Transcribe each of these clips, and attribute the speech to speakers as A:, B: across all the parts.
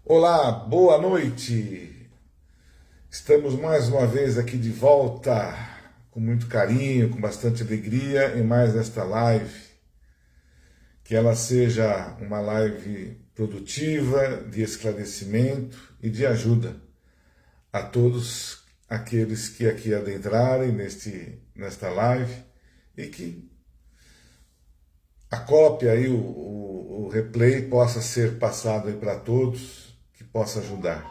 A: Olá, boa noite. Estamos mais uma vez aqui de volta, com muito carinho, com bastante alegria, em mais esta live. Que ela seja uma live produtiva, de esclarecimento e de ajuda a todos aqueles que aqui adentrarem nesta live e que a cópia aí, o replay possa ser passado aí para todos, que possa ajudar.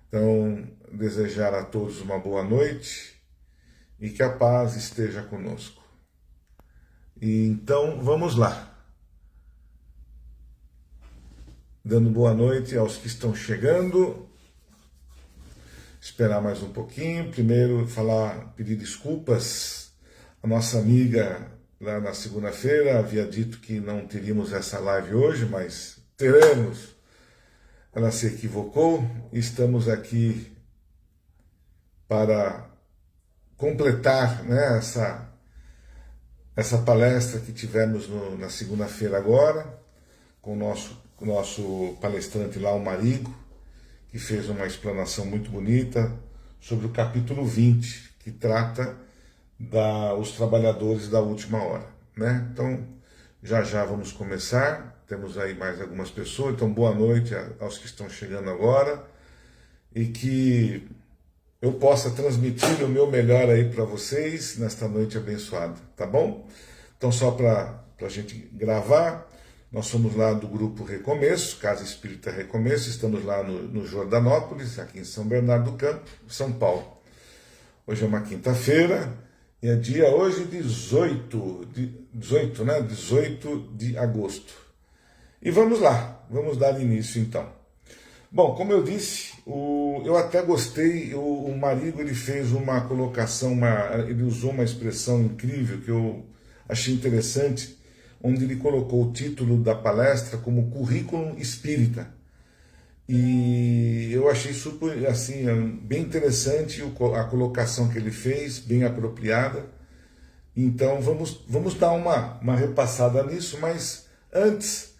A: Então, desejar a todos uma boa noite e que a paz esteja conosco. E então, vamos lá. Dando boa noite aos que estão chegando. Esperar mais um pouquinho. Primeiro, pedir desculpas à nossa amiga lá na segunda-feira. Havia dito que não teríamos essa live hoje, mas teremos. Ela se equivocou. Estamos aqui para completar, né, essa palestra que tivemos na segunda-feira agora, com o nosso palestrante lá, o Marigo, que fez uma explanação muito bonita sobre o capítulo 20, que trata os trabalhadores da última hora, né? Então, já vamos começar. Temos aí mais algumas pessoas, então boa noite aos que estão chegando agora e que eu possa transmitir o meu melhor aí para vocês nesta noite abençoada, tá bom? Então, só para a gente gravar, nós somos lá do grupo Recomeço, Casa Espírita Recomeço, estamos lá no Jordanópolis, aqui em São Bernardo do Campo, São Paulo. Hoje é uma quinta-feira e é dia hoje 18 de agosto. E vamos lá, vamos dar início então. Bom, como eu disse, eu até gostei, o Marigo ele fez uma colocação, ele usou uma expressão incrível que eu achei interessante, onde ele colocou o título da palestra como Currículo Espírita. E eu achei super, assim, bem interessante a colocação que ele fez, bem apropriada. Então vamos dar uma repassada nisso, mas antes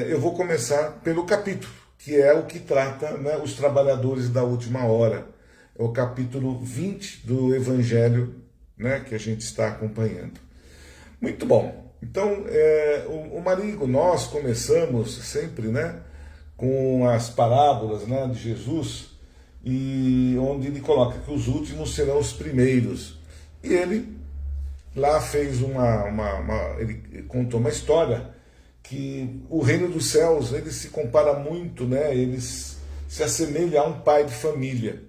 A: eu vou começar pelo capítulo, que é o que trata, né, os trabalhadores da última hora. É o capítulo 20 do Evangelho, né, que a gente está acompanhando. Muito bom. Então, o Marigo, nós começamos sempre, né, com as parábolas, né, de Jesus, e onde ele coloca que os últimos serão os primeiros. E ele lá fez ele contou uma história que o reino dos céus, ele se compara muito, né, ele se assemelha a um pai de família,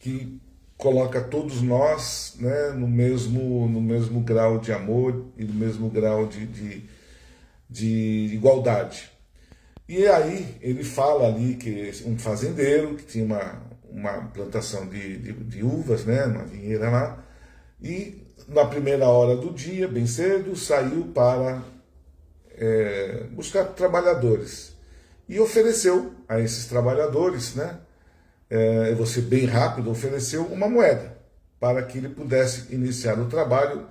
A: que coloca todos nós, né, no mesmo grau de amor e no mesmo grau de igualdade. E aí ele fala ali que um fazendeiro que tinha uma plantação de uvas, né, uma vinheira lá, e na primeira hora do dia, bem cedo, saiu para buscar trabalhadores. E ofereceu a esses trabalhadores, né, eu vou ser bem rápido, ofereceu uma moeda para que ele pudesse iniciar o trabalho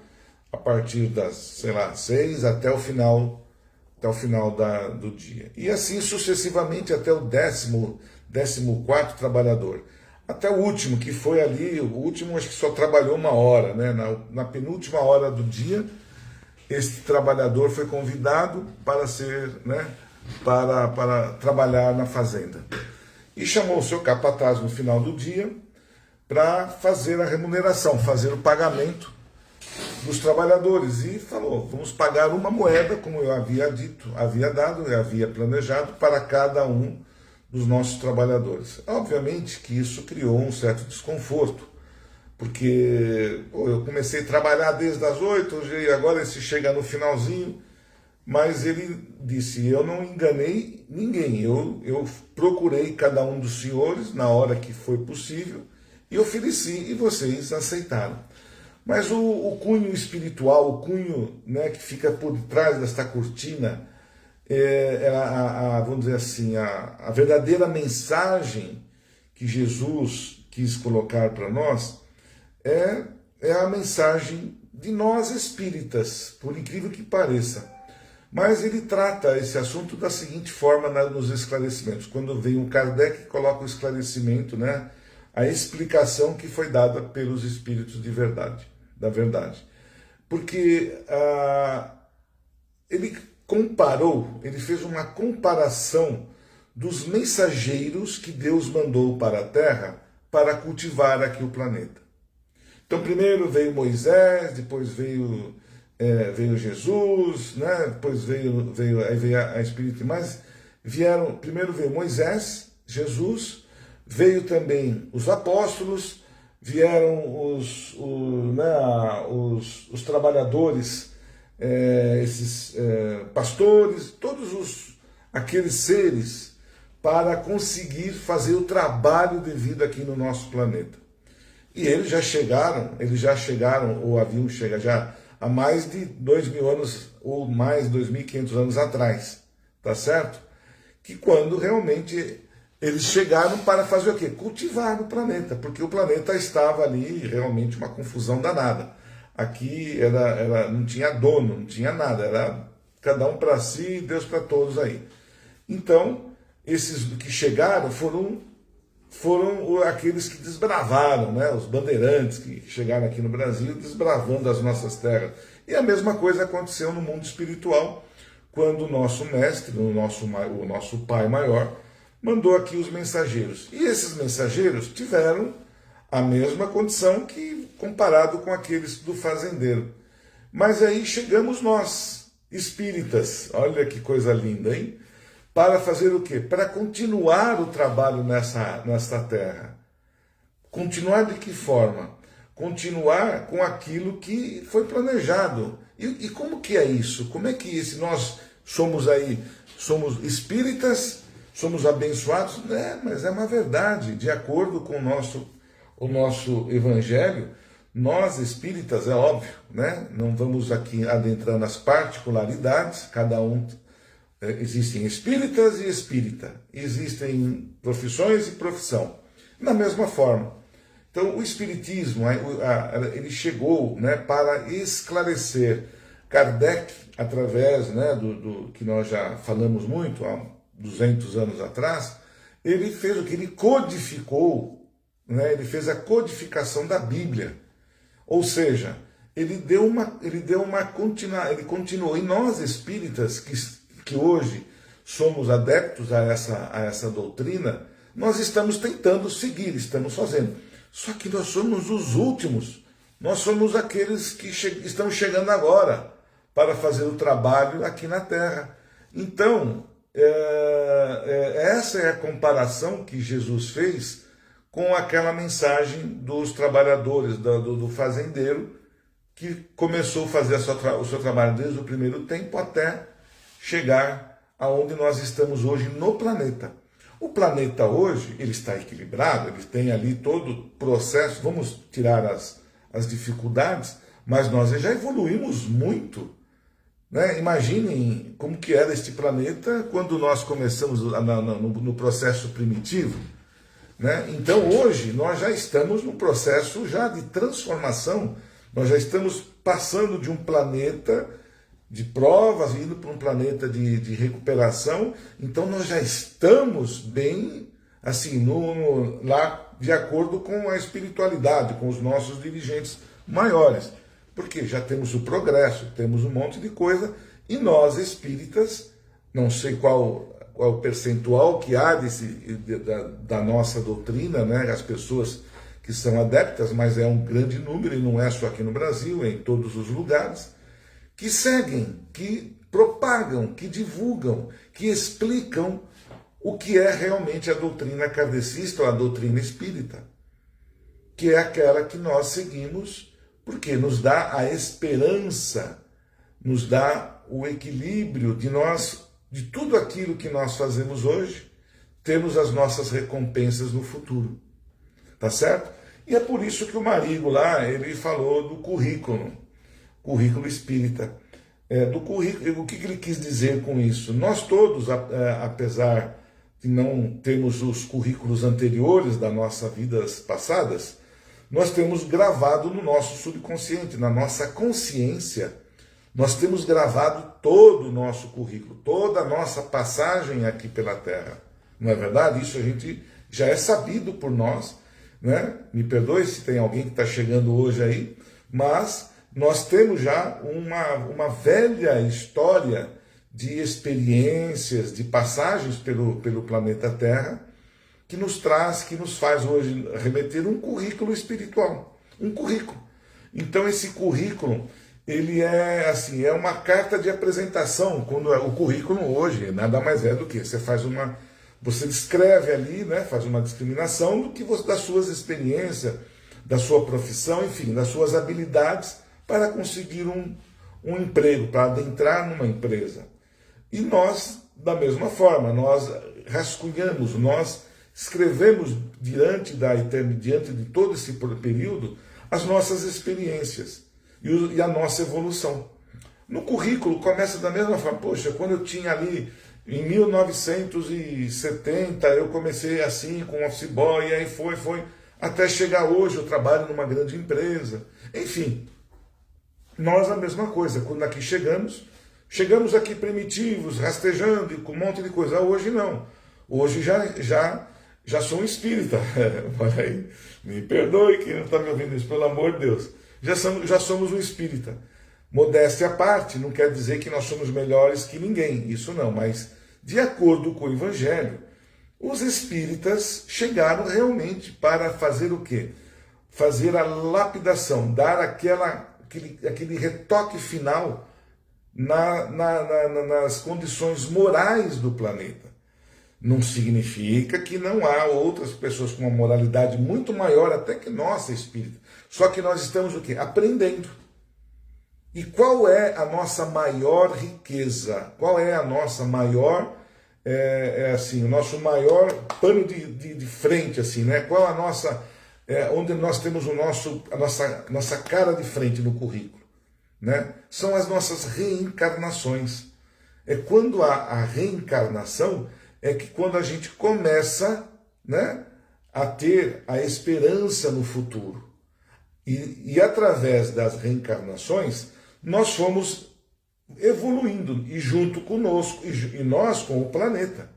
A: a partir das, 6 até o final do dia. E assim sucessivamente até o 14º trabalhador. Até o último, que foi ali, o último acho que só trabalhou uma hora, né? Na penúltima hora do dia, este trabalhador foi convidado para ser, né, para trabalhar na fazenda. E chamou o seu capataz no final do dia para fazer a remuneração, fazer o pagamento dos trabalhadores. E falou, vamos pagar uma moeda, como eu havia dito, eu havia planejado, para cada um dos nossos trabalhadores. Obviamente que isso criou um certo desconforto, porque eu comecei a trabalhar desde as 8, e agora esse chega no finalzinho. Mas ele disse, eu não enganei ninguém, eu procurei cada um dos senhores na hora que foi possível e ofereci, e vocês aceitaram. Mas o cunho espiritual, o cunho, né, que fica por trás desta cortina, vamos dizer assim, a verdadeira mensagem que Jesus quis colocar para nós é a mensagem de nós espíritas, por incrível que pareça. Mas ele trata esse assunto da seguinte forma nos esclarecimentos. Quando vem o Kardec, coloca o esclarecimento, né, a explicação que foi dada pelos espíritos de verdade, da verdade. Porque ele comparou, ele fez uma comparação dos mensageiros que Deus mandou para a Terra para cultivar aqui o planeta. Então primeiro veio Moisés, depois veio Jesus, né? Depois veio a Espírito, mas primeiro veio Moisés, Jesus, veio também os apóstolos, vieram os trabalhadores, esses pastores, todos aqueles seres para conseguir fazer o trabalho devido aqui no nosso planeta. E eles já chegaram, ou haviam chegado já há mais de 2.000 anos, ou mais 2.500 anos atrás, tá certo? Que quando realmente eles chegaram para fazer o quê? Cultivar o planeta, porque o planeta estava ali realmente uma confusão danada. Aqui não tinha dono, não tinha nada, era cada um para si e Deus para todos aí. Então, esses que chegaram foram aqueles que desbravaram, né? Os bandeirantes que chegaram aqui no Brasil desbravando as nossas terras. E a mesma coisa aconteceu no mundo espiritual, quando o nosso mestre, o nosso Pai Maior, mandou aqui os mensageiros. E esses mensageiros tiveram a mesma condição que comparado com aqueles do fazendeiro. Mas aí chegamos nós, espíritas, olha que coisa linda, hein? Para fazer o quê? Para continuar o trabalho nesta terra. Continuar de que forma? Continuar com aquilo que foi planejado. E como que é isso? Como é que nós somos espíritas, somos abençoados? Mas é uma verdade. De acordo com o nosso evangelho, nós espíritas, é óbvio, né? Não vamos aqui adentrar nas particularidades, cada um. Existem espíritas e espírita, existem profissões e profissão, da mesma forma. Então o espiritismo, ele chegou, né, para esclarecer. Kardec, através, né, do que nós já falamos muito, há 200 anos atrás, ele fez o que? Ele codificou, né, ele fez a codificação da Bíblia. Ou seja, ele continuou. E nós espíritas, que hoje somos adeptos a essa doutrina, nós estamos tentando seguir, estamos fazendo. Só que nós somos os últimos, nós somos aqueles que estão chegando agora para fazer o trabalho aqui na Terra. Então, essa é a comparação que Jesus fez com aquela mensagem dos trabalhadores, do fazendeiro, que começou a fazer o seu trabalho desde o primeiro tempo até chegar aonde nós estamos hoje no planeta. O planeta hoje, ele está equilibrado, ele tem ali todo o processo, vamos tirar as dificuldades, mas nós já evoluímos muito, né? Imaginem como que era este planeta quando nós começamos no processo primitivo, né? Então hoje nós já estamos num processo já de transformação, nós já estamos passando de um planeta de provas, indo para um planeta de recuperação. Então nós já estamos bem, assim, lá de acordo com a espiritualidade, com os nossos dirigentes maiores. Porque já temos o progresso, temos um monte de coisa, e nós espíritas, não sei qual o percentual que há da nossa doutrina, né, as pessoas que são adeptas, mas é um grande número, e não é só aqui no Brasil, é em todos os lugares, que seguem, que propagam, que divulgam, que explicam o que é realmente a doutrina kardecista ou a doutrina espírita, que é aquela que nós seguimos, porque nos dá a esperança, nos dá o equilíbrio de tudo aquilo que nós fazemos hoje, termos as nossas recompensas no futuro. Tá certo? E é por isso que o Marigo lá, ele falou do currículo espírita. Do currículo, o que ele quis dizer com isso? Nós todos, apesar de não termos os currículos anteriores das nossas vidas passadas, nós temos gravado no nosso subconsciente, na nossa consciência, nós temos gravado todo o nosso currículo, toda a nossa passagem aqui pela Terra. Não é verdade? Isso a gente já é sabido por nós, né? Me perdoe se tem alguém que está chegando hoje aí, mas nós temos já uma velha história de experiências, de passagens pelo planeta Terra, que nos traz, que nos faz hoje remeter um currículo espiritual, um currículo. Então esse currículo, ele é assim, é uma carta de apresentação. Quando o currículo hoje nada mais é do que você descreve ali, né, faz uma discriminação do que das suas experiências, da sua profissão, enfim, das suas habilidades para conseguir um emprego, para adentrar numa empresa. E nós, da mesma forma, nós rascunhamos, nós escrevemos diante de todo esse período as nossas experiências e a nossa evolução. No currículo começa da mesma forma. Poxa, quando eu tinha ali em 1970, eu comecei assim com office boy, e aí foi, até chegar hoje eu trabalho numa grande empresa. Enfim, nós a mesma coisa. Quando aqui chegamos aqui primitivos, rastejando e com um monte de coisa. Hoje não. Hoje já sou um espírita. Olha aí, me perdoe quem não está me ouvindo isso, pelo amor de Deus. Já somos um espírita. Modéstia à parte, não quer dizer que nós somos melhores que ninguém, isso não, mas de acordo com o Evangelho, os espíritas chegaram realmente para fazer o quê? Fazer a lapidação, dar aquele retoque final nas condições morais do planeta. Não significa que não há outras pessoas com uma moralidade muito maior até que nossa espírita. Só que nós estamos o quê? Aprendendo. E qual é a nossa maior riqueza? Qual é a nossa maior, o nosso maior pano de frente, assim, né? Qual a nossa, onde nós temos a nossa cara de frente no currículo, né? São as nossas reencarnações. É quando a reencarnação é que quando a gente começa, né, a ter a esperança no futuro. E através das reencarnações, nós fomos evoluindo, e junto conosco, e nós com o planeta,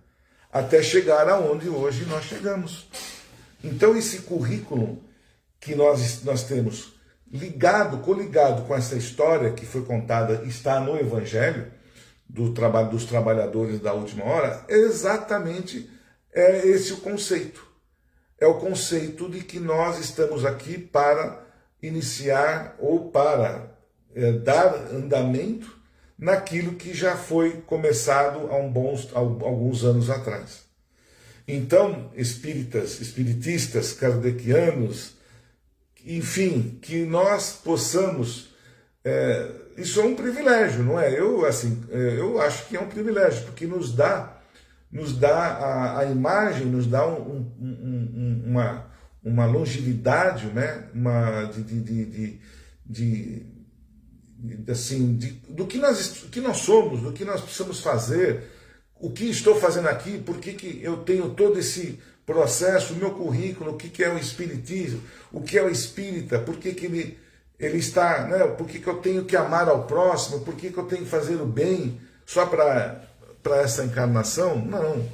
A: até chegar aonde hoje nós chegamos. Então esse currículo que nós temos coligado com essa história que foi contada, está no Evangelho, dos trabalhadores da última hora, exatamente esse o conceito. É o conceito de que nós estamos aqui para iniciar ou para dar andamento naquilo que já foi começado há alguns anos atrás. Então, espiritistas, kardecianos, enfim, que nós possamos... isso é um privilégio, não é? Eu acho que é um privilégio, porque nos dá a imagem, nos dá uma longevidade, né? Do que nós somos, do que nós precisamos fazer, o que estou fazendo aqui, por que eu tenho todo esse processo, o meu currículo, o que é o espiritismo, o que é o espírita, por que ele está, né? Por que eu tenho que amar ao próximo, por que eu tenho que fazer o bem só para essa encarnação? Não,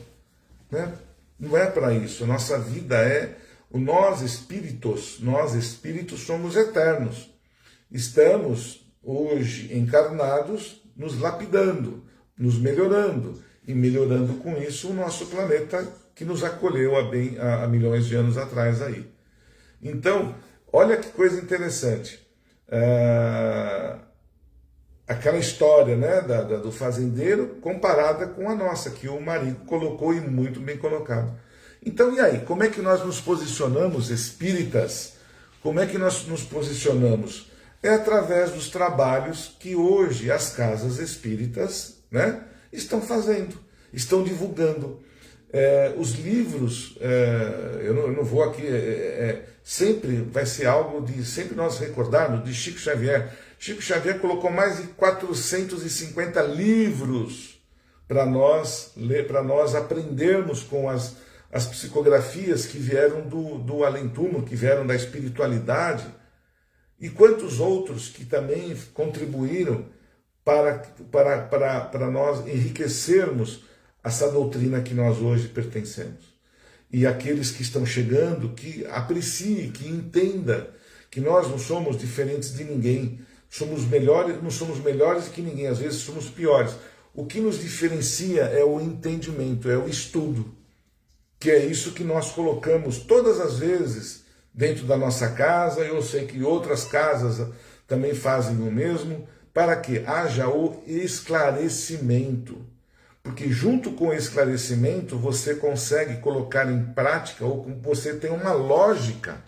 A: né? Não é para isso. Nossa vida nós espíritos somos eternos. Estamos hoje encarnados, nos lapidando, nos melhorando, e melhorando com isso o nosso planeta que nos acolheu há milhões de anos atrás aí. Então, olha que coisa interessante. Aquela história, né, do fazendeiro comparada com a nossa, que o marido colocou, e muito bem colocado. Então, e aí? Como é que nós nos posicionamos, espíritas? Como é que nós nos posicionamos? É através dos trabalhos que hoje as casas espíritas, né, estão fazendo, estão divulgando. Os livros, eu não vou aqui, sempre vai ser algo de sempre nós recordarmos de Chico Xavier. Chico Xavier colocou mais de 450 livros para nós ler, para nós aprendermos com as psicografias que vieram do além-túmulo, que vieram da espiritualidade, e quantos outros que também contribuíram para nós enriquecermos essa doutrina que nós hoje pertencemos. E aqueles que estão chegando, que apreciem, que entenda que nós não somos diferentes de ninguém, somos melhores, não somos melhores que ninguém, às vezes somos piores. O que nos diferencia é o entendimento, é o estudo, que é isso que nós colocamos todas as vezes dentro da nossa casa. Eu sei que outras casas também fazem o mesmo, para que haja o esclarecimento. Porque junto com o esclarecimento você consegue colocar em prática, ou você tem uma lógica.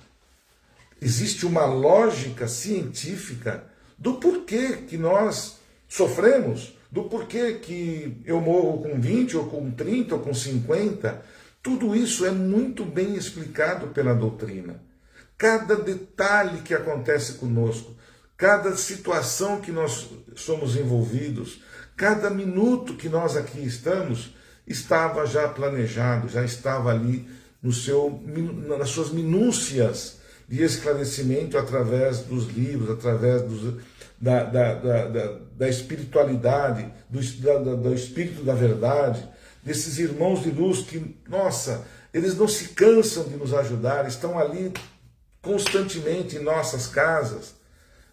A: Existe uma lógica científica do porquê que nós sofremos, do porquê que eu morro com 20, ou com 30, ou com 50. Tudo isso é muito bem explicado pela doutrina. Cada detalhe que acontece conosco, cada situação que nós somos envolvidos, cada minuto que nós aqui estamos, estava já planejado, já estava ali nas suas minúcias de esclarecimento através dos livros, através da espiritualidade, do espírito da verdade, desses irmãos de luz que, nossa, eles não se cansam de nos ajudar, estão ali constantemente em nossas casas,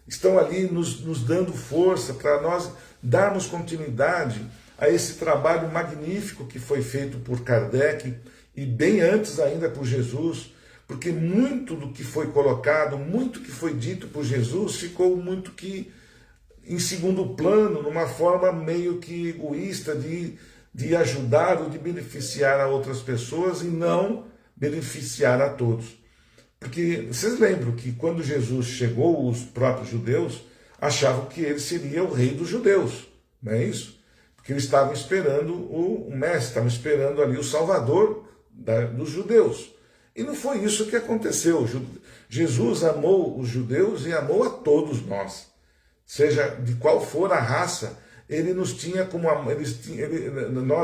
A: estão ali nos dando força para nós darmos continuidade a esse trabalho magnífico que foi feito por Kardec e bem antes ainda por Jesus, porque muito do que foi colocado, muito que foi dito por Jesus ficou muito que em segundo plano, numa forma meio que egoísta de ajudar ou de beneficiar a outras pessoas e não beneficiar a todos. Porque vocês lembram que quando Jesus chegou, os próprios judeus achavam que ele seria o rei dos judeus, não é isso? Porque eles estavam esperando o mestre, estavam esperando ali o salvador dos judeus. E não foi isso que aconteceu. Jesus amou os judeus e amou a todos nós. Seja de qual for a raça, ele nos tinha como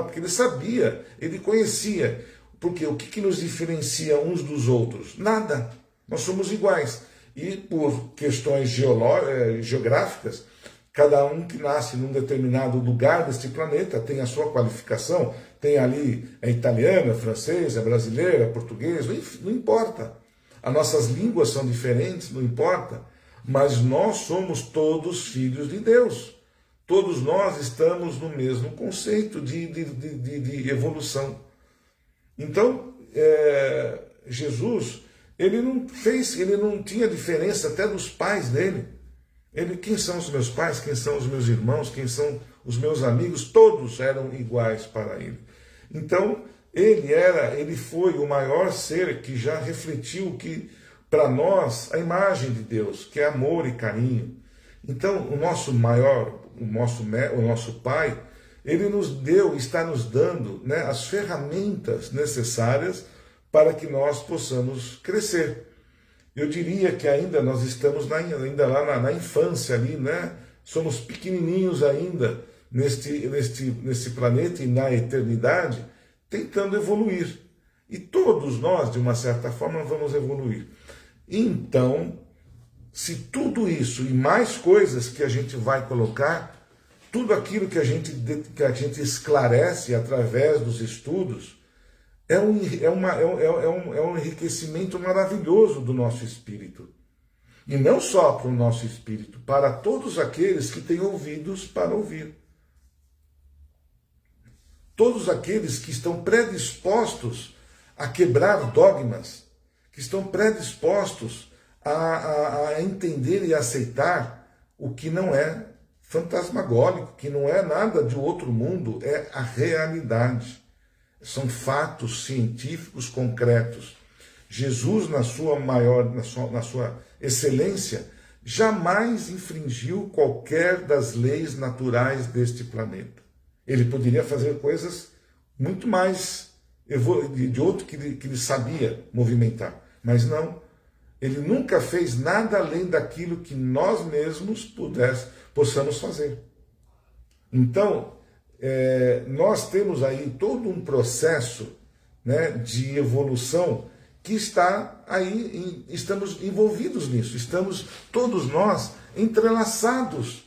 A: porque ele sabia, ele conhecia. Porque o que nos diferencia uns dos outros? Nada. Nós somos iguais. E por questões geográficas, cada um que nasce num determinado lugar deste planeta tem a sua qualificação, tem ali a italiana, a francesa, a brasileira, a portuguesa, não importa. As nossas línguas são diferentes, não importa. Mas nós somos todos filhos de Deus. Todos nós estamos no mesmo conceito de evolução. Então, Jesus, ele não tinha diferença até dos pais dele. Quem são os meus pais, quem são os meus irmãos, quem são os meus amigos, todos eram iguais para ele. Então, ele foi o maior ser que já refletiu que, para nós, a imagem de Deus, que é amor e carinho. Então, o nosso Pai, ele nos deu, está nos dando, né, as ferramentas necessárias para que nós possamos crescer. Eu diria que ainda nós estamos ainda lá na infância ali, né? Somos pequenininhos ainda neste planeta e na eternidade, tentando evoluir. E todos nós, de uma certa forma, vamos evoluir. Então, se tudo isso e mais coisas que a gente vai colocar, tudo aquilo que a gente esclarece através dos estudos, é um enriquecimento maravilhoso do nosso espírito. E não só para o nosso espírito, para todos aqueles que têm ouvidos para ouvir. Todos aqueles que estão predispostos a quebrar dogmas, que estão predispostos a entender e aceitar o que não é fantasmagórico, que não é nada de outro mundo, é a realidade. São fatos científicos concretos. Jesus, na sua excelência, jamais infringiu qualquer das leis naturais deste planeta. Ele poderia fazer coisas muito mais de outro que ele sabia movimentar, mas não. Ele nunca fez nada além daquilo que nós mesmos possamos fazer. Então, nós temos aí todo um processo, né, de evolução que está aí, estamos envolvidos nisso, estamos todos nós entrelaçados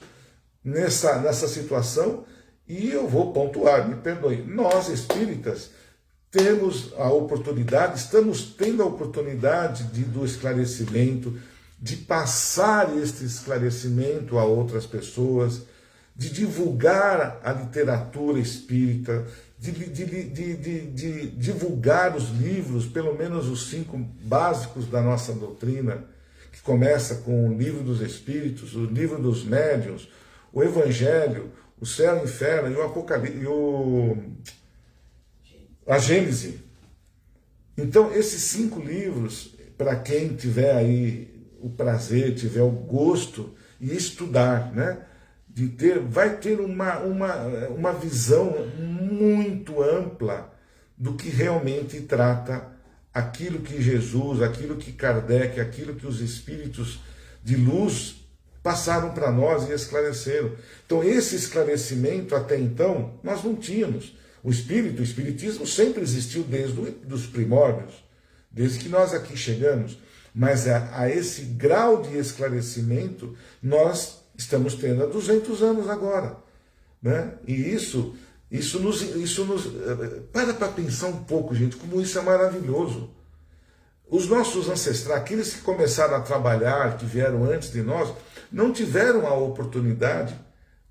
A: nessa situação, e eu vou pontuar, me perdoe. Nós, espíritas, temos a oportunidade, estamos tendo a oportunidade do esclarecimento, de passar este esclarecimento a outras pessoas, de divulgar a literatura espírita, de divulgar os livros, pelo menos os 5 básicos da nossa doutrina, que começa com o Livro dos Espíritos, o Livro dos Médiuns, o Evangelho, o Céu e o Inferno e o Apocalipse, a Gênese. Então, esses 5 livros, para quem tiver aí o prazer, tiver o gosto e estudar, né? Vai ter uma visão muito ampla do que realmente trata aquilo que Jesus, aquilo que Kardec, aquilo que os espíritos de luz passaram para nós e esclareceram. Então, esse esclarecimento, até então, nós não tínhamos. O espiritismo sempre existiu desde os primórdios, desde que nós aqui chegamos. Mas a esse grau de esclarecimento, nós estamos tendo há 200 anos agora, né? E isso nos para pensar um pouco, gente, como isso é maravilhoso. Os nossos ancestrais, aqueles que começaram a trabalhar, que vieram antes de nós, não tiveram a oportunidade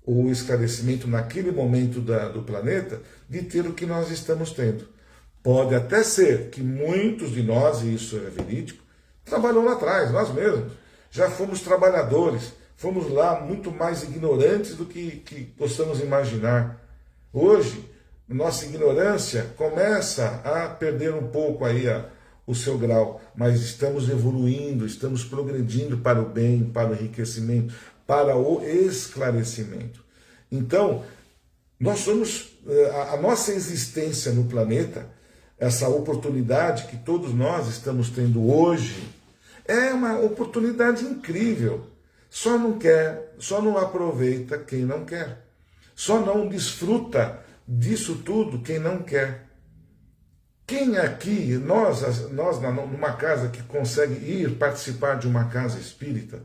A: ou o esclarecimento naquele momento do planeta de ter o que nós estamos tendo. Pode até ser que muitos de nós, e isso é verídico, trabalhou lá atrás, nós mesmos. Já fomos trabalhadores, fomos lá muito mais ignorantes do que possamos imaginar. Hoje, nossa ignorância começa a perder um pouco aí o seu grau, mas estamos evoluindo, estamos progredindo para o bem, para o enriquecimento, para o esclarecimento. Então, nós somos, a nossa existência no planeta, essa oportunidade que todos nós estamos tendo hoje, é uma oportunidade incrível. Só não aproveita quem não quer. Só não desfruta disso tudo quem não quer. Quem aqui, nós numa casa que consegue ir participar de uma casa espírita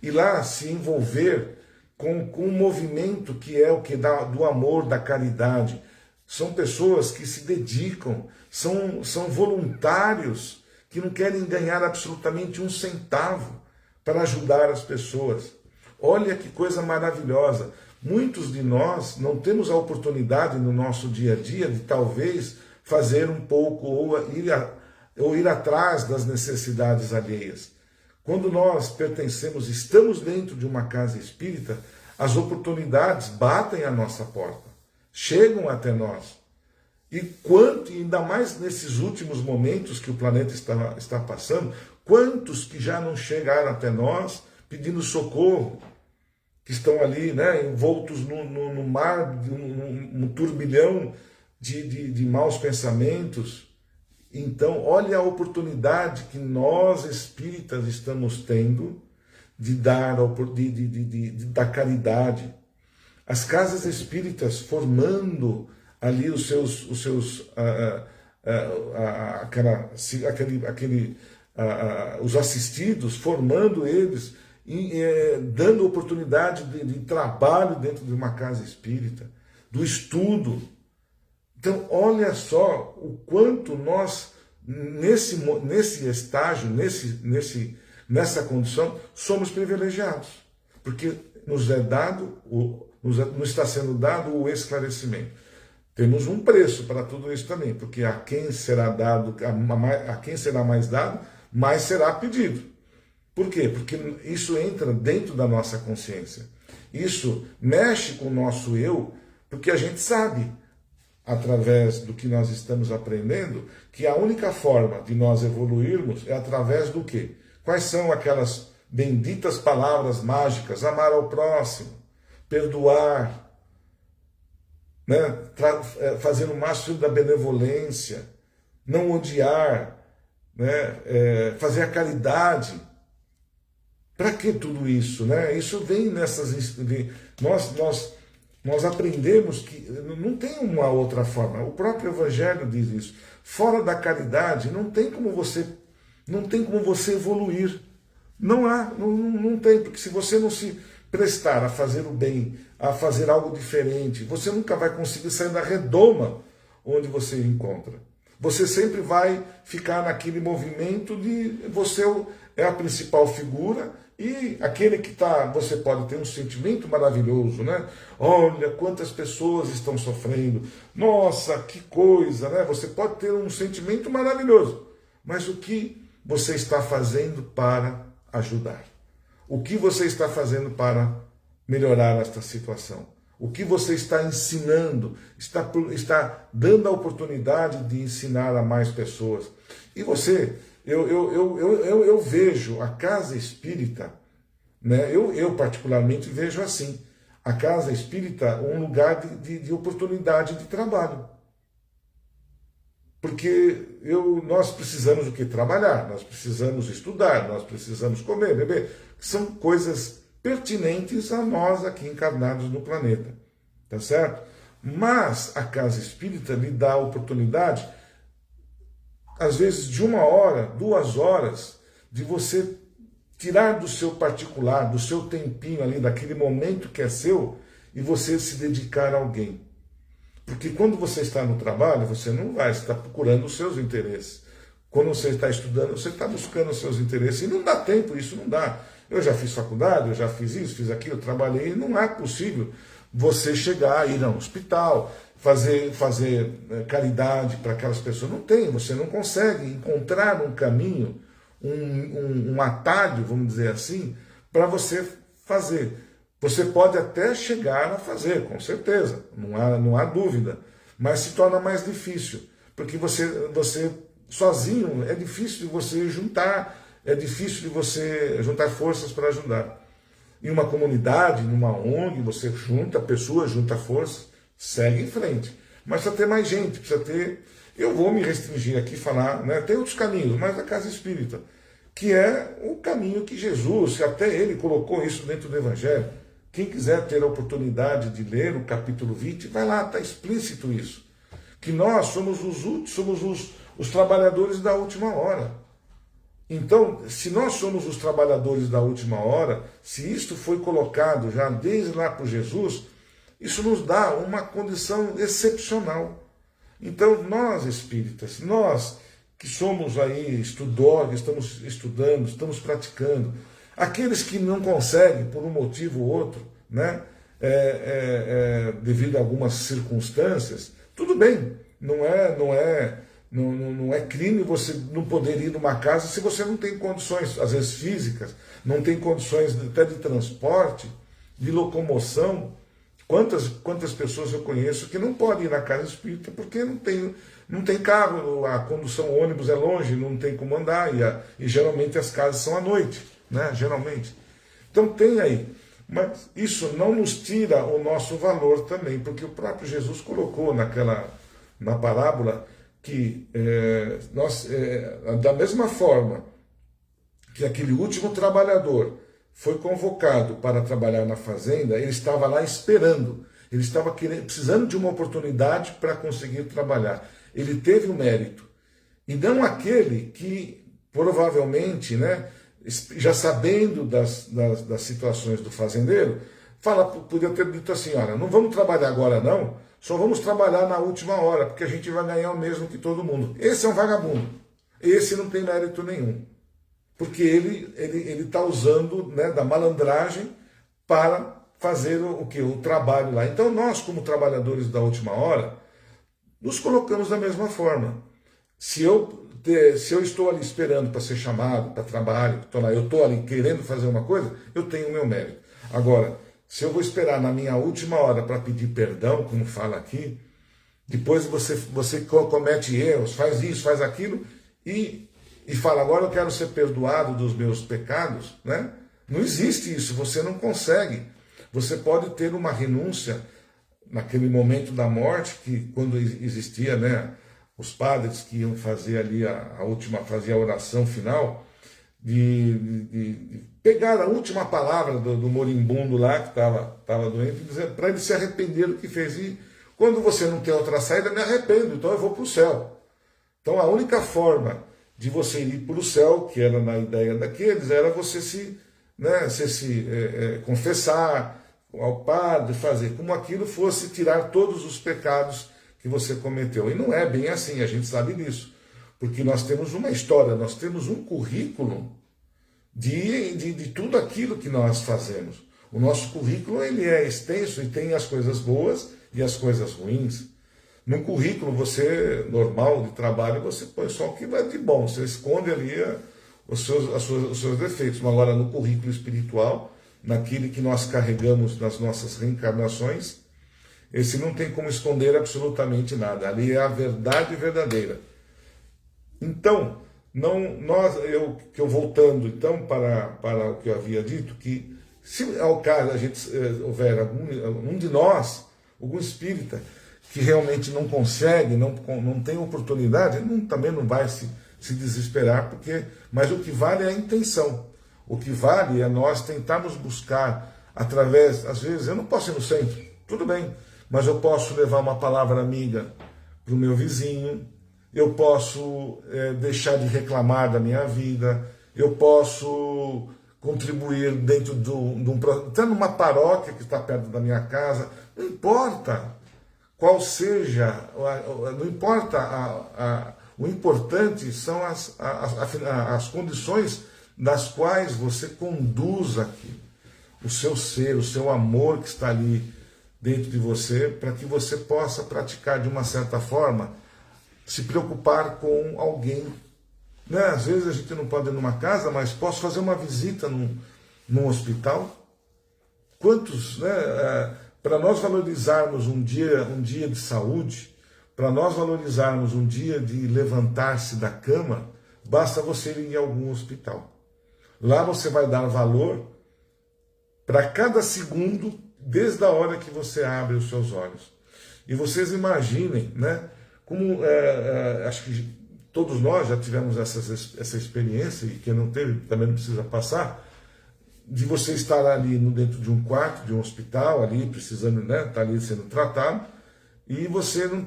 A: e lá se envolver com um movimento que é o que dá do amor, da caridade, são pessoas que se dedicam, são voluntários que não querem ganhar absolutamente um centavo para ajudar as pessoas. Olha que coisa maravilhosa. Muitos de nós não temos a oportunidade no nosso dia a dia de talvez fazer um pouco ou ir atrás das necessidades alheias. Quando nós pertencemos, estamos dentro de uma casa espírita, as oportunidades batem à nossa porta, chegam até nós. E ainda mais nesses últimos momentos que o planeta está passando, quantos que já não chegaram até nós pedindo socorro, que estão ali, né, envoltos no mar, num turbilhão de maus pensamentos. Então, olha a oportunidade que nós espíritas estamos tendo de dar da caridade. As casas espíritas formando ali os assistidos, formando eles, dando oportunidade de trabalho dentro de uma casa espírita, do estudo. Então, olha só o quanto nós, nesse estágio, nessa condição, somos privilegiados, porque nos está sendo dado o esclarecimento. Temos um preço para tudo isso também, porque a quem será mais dado, mais será pedido. Por quê? Porque isso entra dentro da nossa consciência. Isso mexe com o nosso eu, porque a gente sabe, através do que nós estamos aprendendo, que a única forma de nós evoluirmos é através do quê? Quais são aquelas benditas palavras mágicas? Amar ao próximo, perdoar, né? Fazer o máximo da benevolência, não odiar, né? Fazer a caridade. Para que tudo isso, né? Isso vem nessas... Nós aprendemos que não tem uma outra forma. O próprio Evangelho diz isso. Fora da caridade, não tem como você evoluir. Não tem, porque se você não se prestar, a fazer o bem, a fazer algo diferente, você nunca vai conseguir sair da redoma onde você encontra. Você sempre vai ficar naquele movimento de você é a principal figura e aquele que está, você pode ter um sentimento maravilhoso, né? Olha quantas pessoas estão sofrendo, nossa, que coisa, né? Você pode ter um sentimento maravilhoso, mas o que você está fazendo para ajudar? O que você está fazendo para melhorar esta situação? O que você está ensinando, está dando a oportunidade de ensinar a mais pessoas. E você, eu vejo a casa espírita, né? Eu particularmente vejo assim, a casa espírita um lugar de oportunidade de trabalho. Porque nós precisamos do que? Trabalhar, nós precisamos estudar, nós precisamos comer, beber. São coisas pertinentes a nós aqui encarnados no planeta, tá certo? Mas a casa espírita lhe dá a oportunidade, às vezes de 1 hora, 2 horas, de você tirar do seu particular, do seu tempinho ali, daquele momento que é seu, e você se dedicar a alguém. Porque quando você está no trabalho, você não vai, você está procurando os seus interesses. Quando você está estudando, você está buscando os seus interesses. E não dá tempo, isso não dá. Eu já fiz faculdade, eu já fiz isso, fiz aquilo, trabalhei, e não é possível você chegar, ir ao hospital, fazer caridade para aquelas pessoas. Não tem, você não consegue encontrar um caminho, um atalho, vamos dizer assim, para você fazer. Você pode até chegar a fazer, com certeza, não há dúvida, mas se torna mais difícil, porque você sozinho é difícil de você juntar, é difícil de você juntar forças para ajudar. Em uma comunidade, numa ONG, você junta pessoas, junta forças, segue em frente. Mas precisa ter mais gente, precisa ter... Eu vou me restringir aqui, falar, né? Tem outros caminhos, mas a casa espírita, que é o caminho que Jesus, que até ele colocou isso dentro do Evangelho. Quem quiser ter a oportunidade de ler o capítulo 20, vai lá, está explícito isso. Que nós somos os trabalhadores da última hora. Então, se nós somos os trabalhadores da última hora, se isto foi colocado já desde lá por Jesus, isso nos dá uma condição excepcional. Então, nós espíritas, nós que somos aí estudiosos, estamos estudando, estamos praticando, aqueles que não conseguem, por um motivo ou outro, né, devido a algumas circunstâncias, tudo bem, não é crime você não poder ir numa casa se você não tem condições, às vezes físicas, não tem condições até de transporte, de locomoção. Quantas pessoas eu conheço que não podem ir na casa espírita porque não tem carro, a condução ônibus é longe, não tem como andar, e geralmente as casas são à noite, né? Geralmente. Então tem aí. Mas isso não nos tira o nosso valor também, porque o próprio Jesus colocou na parábola que da mesma forma que aquele último trabalhador foi convocado para trabalhar na fazenda, ele estava lá esperando, ele estava precisando de uma oportunidade para conseguir trabalhar. Ele teve o mérito. E não aquele que provavelmente, né, já sabendo das situações do fazendeiro, podia ter dito assim, olha, não vamos trabalhar agora não, só vamos trabalhar na última hora, porque a gente vai ganhar o mesmo que todo mundo. Esse é um vagabundo. Esse não tem mérito nenhum. Porque ele está usando, né, da malandragem para fazer o trabalho lá. Então nós, como trabalhadores da última hora, nos colocamos da mesma forma. Se eu estou ali esperando para ser chamado para trabalho, eu estou ali querendo fazer uma coisa, eu tenho o meu mérito. Agora, se eu vou esperar na minha última hora para pedir perdão, como fala aqui, depois você comete erros, faz isso, faz aquilo, e fala, agora eu quero ser perdoado dos meus pecados, né? Não existe isso, você não consegue. Você pode ter uma renúncia naquele momento da morte, que quando existia, né, os padres que iam fazer ali fazer a oração final, de pegar a última palavra do moribundo lá, que estava doente, para ele se arrepender do que fez. E quando você não tem outra saída, me arrependo, então eu vou para o céu. Então a única forma de você ir para o céu, que era na ideia daqueles, era você se né, você se confessar ao padre, fazer como aquilo fosse tirar todos os pecados que você cometeu. E não é bem assim, a gente sabe disso. Porque nós temos uma história, nós temos um currículo de tudo aquilo que nós fazemos. O nosso currículo ele é extenso e tem as coisas boas e as coisas ruins. No currículo você normal de trabalho, você põe só o que vai de bom, você esconde ali os seus defeitos. Mas agora no currículo espiritual, naquele que nós carregamos nas nossas reencarnações, esse não tem como esconder absolutamente nada. Ali é a verdade verdadeira. Então, eu voltando então para o que eu havia dito, que se ao caso houver um de nós, algum espírita, que realmente não consegue, não tem oportunidade, também não vai se desesperar, mas o que vale é a intenção. O que vale é nós tentarmos buscar através, às vezes, eu não posso ir no centro, tudo bem, mas eu posso levar uma palavra amiga para o meu vizinho, eu posso deixar de reclamar da minha vida, eu posso contribuir dentro até numa paróquia que está perto da minha casa, não importa qual seja, não importa, o importante são as condições das quais você conduz aqui o seu ser, o seu amor que está ali dentro de você, para que você possa praticar de uma certa forma, se preocupar com alguém. Né? Às vezes a gente não pode ir numa casa, mas posso fazer uma visita num hospital. Quantos, né? Para nós valorizarmos um dia de saúde, para nós valorizarmos um dia de levantar-se da cama, basta você ir em algum hospital. Lá você vai dar valor para cada segundo, desde a hora que você abre os seus olhos. E vocês imaginem, né, como acho que todos nós já tivemos essa experiência, e quem não teve também não precisa passar, de você estar ali dentro de um quarto, de um hospital, ali precisando, né, estar ali sendo tratado, e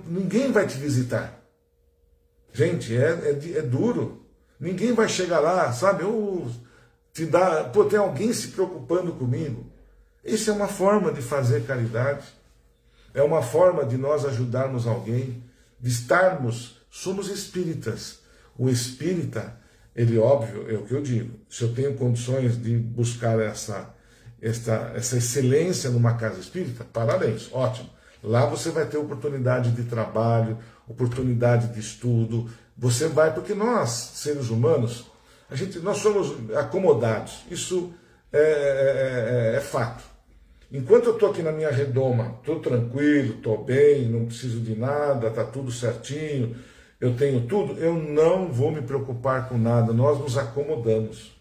A: ninguém vai te visitar. Gente, é duro. Ninguém vai chegar lá, sabe? Tem alguém se preocupando comigo. Isso é uma forma de fazer caridade. É uma forma de nós ajudarmos alguém, de somos espíritas. O espírita, ele, óbvio, é o que eu digo, se eu tenho condições de buscar essa excelência numa casa espírita, parabéns, ótimo. Lá você vai ter oportunidade de trabalho, oportunidade de estudo. Você vai, porque nós, seres humanos, nós somos acomodados. Isso é fato. Enquanto eu estou aqui na minha redoma, estou tranquilo, estou bem, não preciso de nada, está tudo certinho, eu tenho tudo, eu não vou me preocupar com nada, nós nos acomodamos.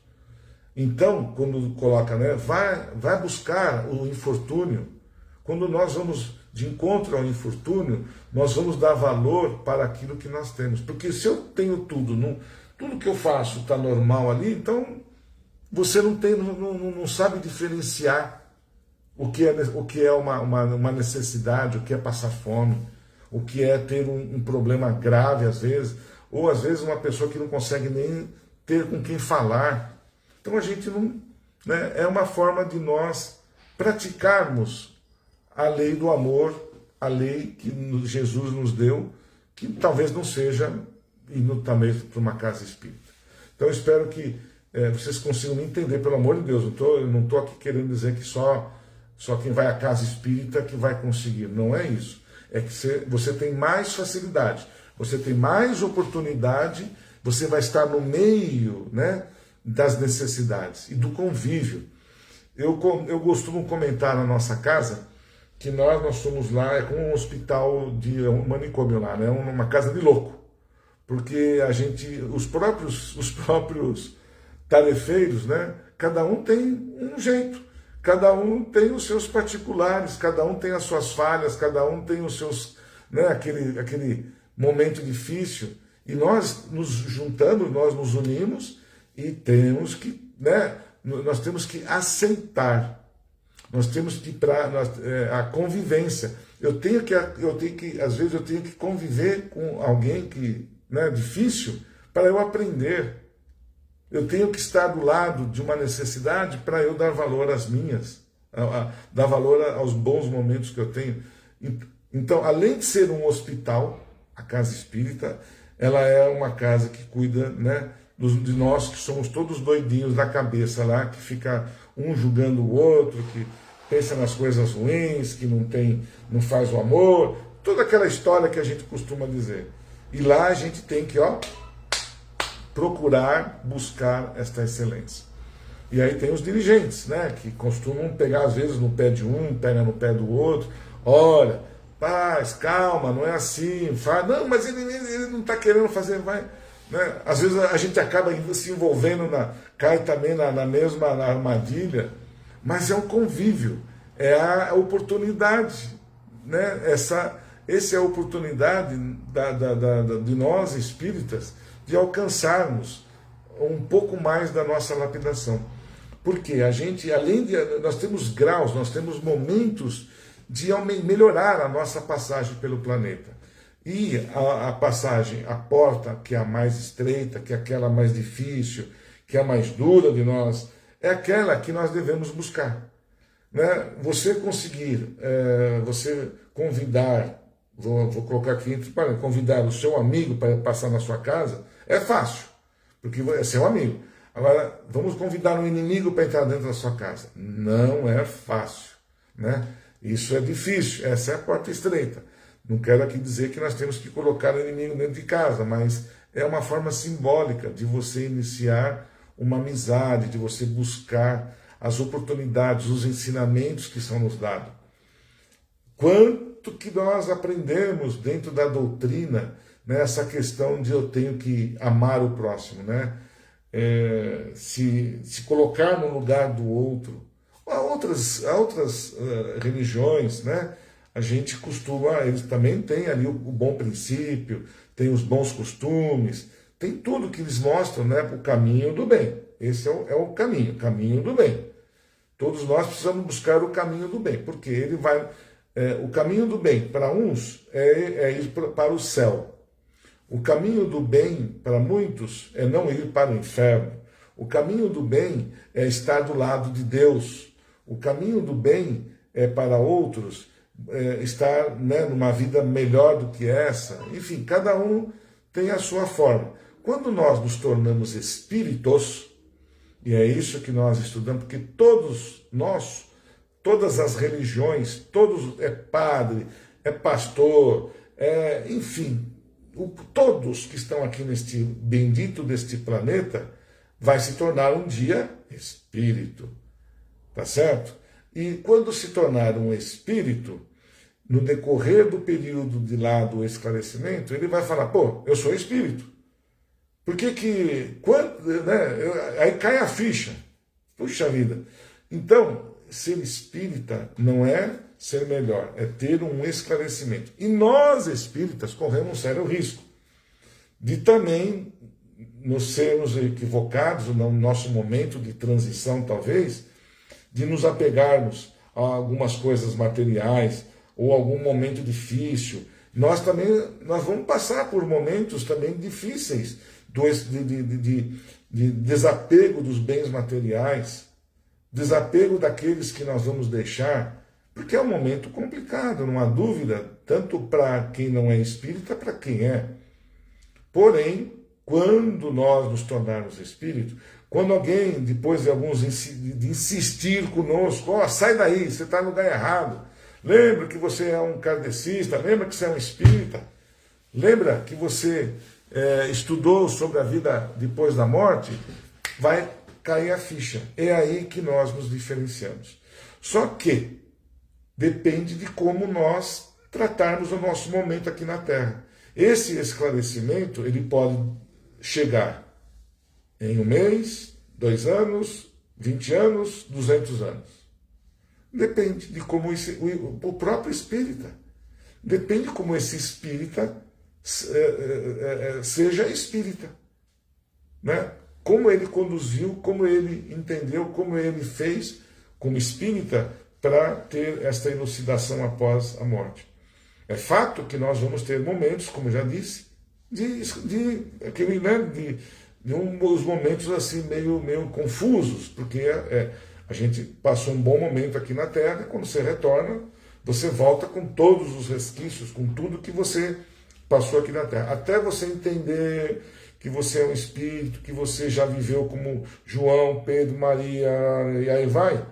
A: Então, quando coloca, né, vai buscar o infortúnio. Quando nós vamos de encontro ao infortúnio, nós vamos dar valor para aquilo que nós temos. Porque se eu tenho tudo, tudo que eu faço está normal ali, então você não sabe diferenciar o que é uma necessidade, o que é passar fome, o que é ter um problema grave às vezes, ou às vezes uma pessoa que não consegue nem ter com quem falar. Então a gente não... Né, é uma forma de nós praticarmos a lei do amor, a lei que Jesus nos deu, que talvez não seja indo também para uma casa espírita. Então eu espero que vocês consigam me entender, pelo amor de Deus. Eu não estou aqui querendo dizer que só quem vai à casa espírita que vai conseguir. Não é isso. É que você tem mais facilidade, você tem mais oportunidade, você vai estar no meio, né, das necessidades e do convívio. Eu costumo comentar na nossa casa que nós somos lá, é como um hospital um manicômio lá, né, uma casa de louco. Porque os próprios tarefeiros, né, cada um tem um jeito. Cada um tem os seus particulares, cada um tem as suas falhas, cada um tem os seus, né, aquele momento difícil. E nós nos juntamos, nós nos unimos e temos que, né, nós temos que aceitar. Nós temos que a convivência. Às vezes eu tenho que conviver com alguém que, né, difícil para eu aprender. eu tenho que estar do lado de uma necessidade para eu dar valor às minhas, dar valor aos bons momentos que eu tenho. Então, além de ser um hospital, a casa espírita, ela é uma casa que cuida, né, de nós que somos todos doidinhos da cabeça lá, que fica um julgando o outro, que pensa nas coisas ruins, que não faz o amor, toda aquela história que a gente costuma dizer. E lá a gente tem que, procurar buscar esta excelência. E aí tem os dirigentes, né, que costumam pegar às vezes no pé de um, pega no pé do outro. Olha, paz, calma, não é assim, fala, não, mas ele não está querendo fazer, vai, né? Às vezes a gente acaba se envolvendo, cai também na mesma armadilha, mas é um convívio, é a oportunidade, né? Essa é a oportunidade de nós espíritas de alcançarmos um pouco mais da nossa lapidação. Porque a gente, nós temos graus, nós temos momentos de melhorar a nossa passagem pelo planeta. E a passagem, a porta que é a mais estreita, que é aquela mais difícil, que é a mais dura de nós, é aquela que nós devemos buscar. Né? Você conseguir, você convidar, vou colocar aqui entre parênteses, convidar o seu amigo para passar na sua casa, é fácil, porque é seu amigo. Agora, vamos convidar um inimigo para entrar dentro da sua casa. Não é fácil, né? Isso é difícil, essa é a porta estreita. Não quero aqui dizer que nós temos que colocar o inimigo dentro de casa, mas é uma forma simbólica de você iniciar uma amizade, de você buscar as oportunidades, os ensinamentos que são nos dados. Quanto que nós aprendemos dentro da doutrina, né, essa questão de eu tenho que amar o próximo, né? Se colocar no lugar do outro. Há outras religiões, né? A gente costuma, eles também têm ali o bom princípio, tem os bons costumes, tem tudo que eles mostram, né, para o caminho do bem. Esse é o caminho do bem. Todos nós precisamos buscar o caminho do bem, porque ele vai, o caminho do bem para uns é ir para o céu. O caminho do bem para muitos é não ir para o inferno. O caminho do bem é estar do lado de Deus. O caminho do bem é para outros estar, né, numa vida melhor do que essa. Enfim, cada um tem a sua forma. Quando nós nos tornamos espíritos, e é isso que nós estudamos, porque todos nós, todas as religiões, todos é padre, é pastor, enfim, todos que estão aqui neste bendito deste planeta, vai se tornar um dia espírito, tá certo? E quando se tornar um espírito, no decorrer do período do esclarecimento, ele vai falar, pô, eu sou espírito. Por que né, aí cai a ficha. Puxa vida. Então, ser espírita não é ser melhor, é ter um esclarecimento. E nós, espíritas, corremos um sério risco de também nos sermos equivocados no nosso momento de transição, talvez, de nos apegarmos a algumas coisas materiais ou algum momento difícil. Nós vamos passar por momentos também difíceis de desapego dos bens materiais, desapego daqueles que nós vamos deixar, porque é um momento complicado, não há dúvida, tanto para quem não é espírita, para quem é. Porém, quando nós nos tornarmos espírito, quando alguém, depois de alguns de insistir conosco, sai daí, você está no lugar errado, lembra que você é um kardecista, lembra que você é um espírita, lembra que você estudou sobre a vida depois da morte, vai cair a ficha. É aí que nós nos diferenciamos. Só que depende de como nós tratarmos o nosso momento aqui na Terra. Esse esclarecimento, ele pode chegar em 1 mês, 2 anos, 20 anos, 200 anos. Depende de como o próprio espírita. Depende de como esse espírita seja espírita. Né? Como ele conduziu, como ele entendeu, como ele fez como espírita para ter esta elucidação após a morte. É fato que nós vamos ter momentos, como já disse, uns momentos assim meio confusos, porque a gente passou um bom momento aqui na Terra, e quando você retorna, você volta com todos os resquícios, com tudo que você passou aqui na Terra. Até você entender que você é um espírito, que você já viveu como João, Pedro, Maria, e aí vai.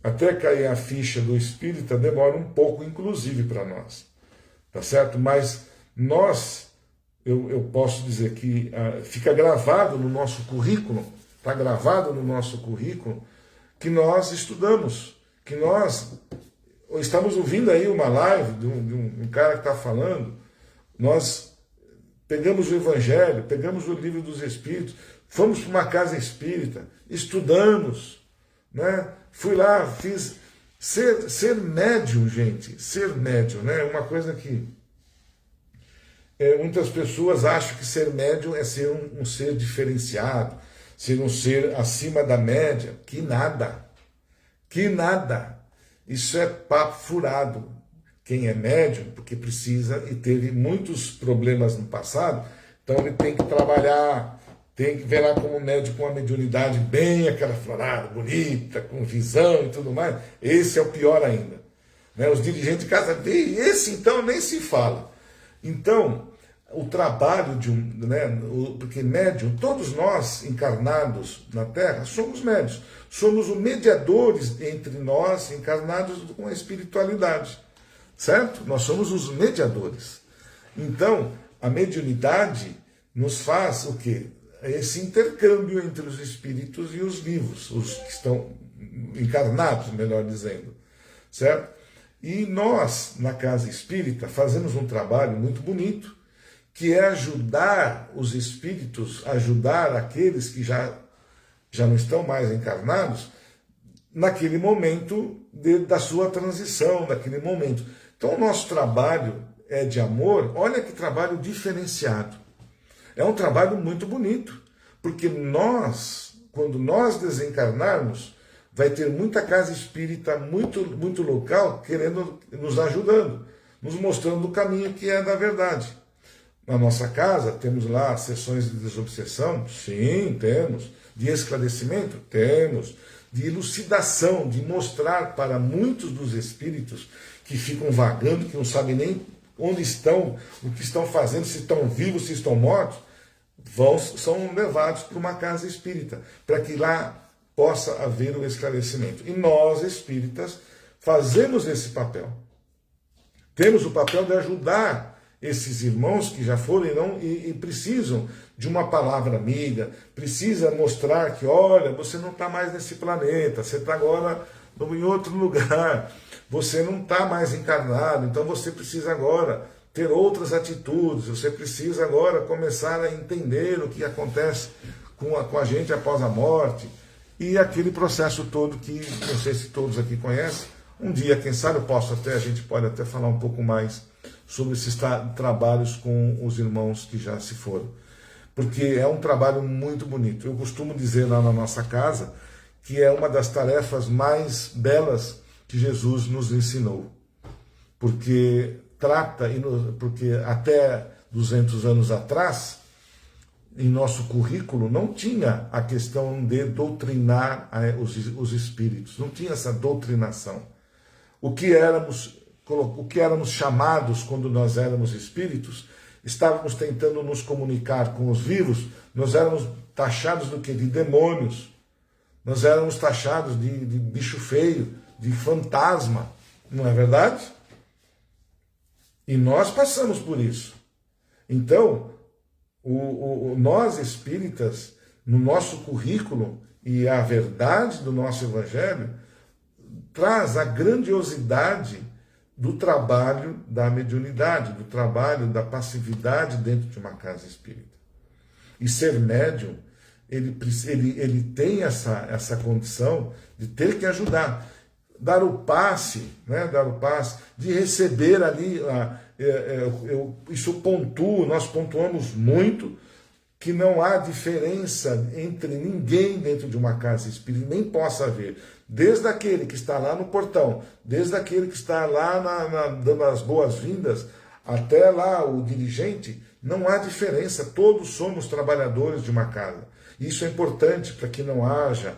A: Até cair a ficha do espírita demora um pouco, inclusive, para nós. Tá certo? Mas nós, eu posso dizer que fica gravado no nosso currículo, está gravado no nosso currículo, que nós estudamos, que nós estamos ouvindo aí uma live de um cara que está falando, nós pegamos o Evangelho, pegamos o Livro dos Espíritos, fomos para uma casa espírita, estudamos, né? Fui lá, fiz... Ser médium, gente, ser médium, né? Uma coisa que muitas pessoas acham que ser médium é ser um ser diferenciado, ser um ser acima da média. Que nada, que nada. Isso é papo furado. Quem é médium, porque precisa e teve muitos problemas no passado, então ele tem que trabalhar, tem que ver lá como médium com uma mediunidade bem aquela florada, bonita, com visão e tudo mais. Esse é o pior ainda. Né? Os dirigentes de casa, esse então nem se fala. Então, o trabalho de porque médium, todos nós encarnados na Terra, somos médios. Somos os mediadores entre nós, encarnados com a espiritualidade. Certo? Nós somos os mediadores. Então, a mediunidade nos faz o quê? Esse intercâmbio entre os espíritos e os vivos, os que estão encarnados, melhor dizendo. Certo? E nós, na Casa Espírita, fazemos um trabalho muito bonito, que é ajudar os espíritos, ajudar aqueles que já não estão mais encarnados, naquele momento da sua transição, naquele momento. Então o nosso trabalho é de amor, olha que trabalho diferenciado. É um trabalho muito bonito, porque nós, quando nós desencarnarmos, vai ter muita casa espírita, muito local, querendo, nos ajudando, nos mostrando o caminho que é da verdade. Na nossa casa, temos lá sessões de desobsessão? Sim, temos. De esclarecimento? Temos. De elucidação, de mostrar para muitos dos espíritos que ficam vagando, que não sabem nem onde estão, o que estão fazendo, se estão vivos, se estão mortos, são levados para uma casa espírita, para que lá possa haver o esclarecimento. E nós, espíritas, fazemos esse papel. Temos o papel de ajudar esses irmãos que já foram e precisam de uma palavra amiga, precisa mostrar que, olha, você não está mais nesse planeta, você está agora em outro lugar, você não está mais encarnado, então você precisa agora ter outras atitudes, você precisa agora começar a entender o que acontece com a gente após a morte, e aquele processo todo que, não sei se todos aqui conhecem, um dia, quem sabe, a gente pode até falar um pouco mais sobre esses trabalhos com os irmãos que já se foram. Porque é um trabalho muito bonito. Eu costumo dizer lá na nossa casa que é uma das tarefas mais belas que Jesus nos ensinou. Porque porque até 200 anos atrás, em nosso currículo, não tinha a questão de doutrinar os espíritos. Não tinha essa doutrinação. O que éramos chamados quando nós éramos espíritos, estávamos tentando nos comunicar com os vivos, nós éramos taxados do quê? De demônios, nós éramos taxados de bicho feio, de fantasma, não é verdade? E nós passamos por isso. Então, nós espíritas, no nosso currículo, e a verdade do nosso evangelho, traz a grandiosidade do trabalho da mediunidade, do trabalho da passividade dentro de uma casa espírita. E ser médium, ele tem essa condição de ter que ajudar, dar o passe, né, de receber ali, nós pontuamos muito, que não há diferença entre ninguém dentro de uma casa espírita, nem possa haver. Desde aquele que está lá no portão, desde aquele que está lá dando as boas-vindas, até lá o dirigente, Não há diferença, todos somos trabalhadores de uma casa. Isso é importante para que não haja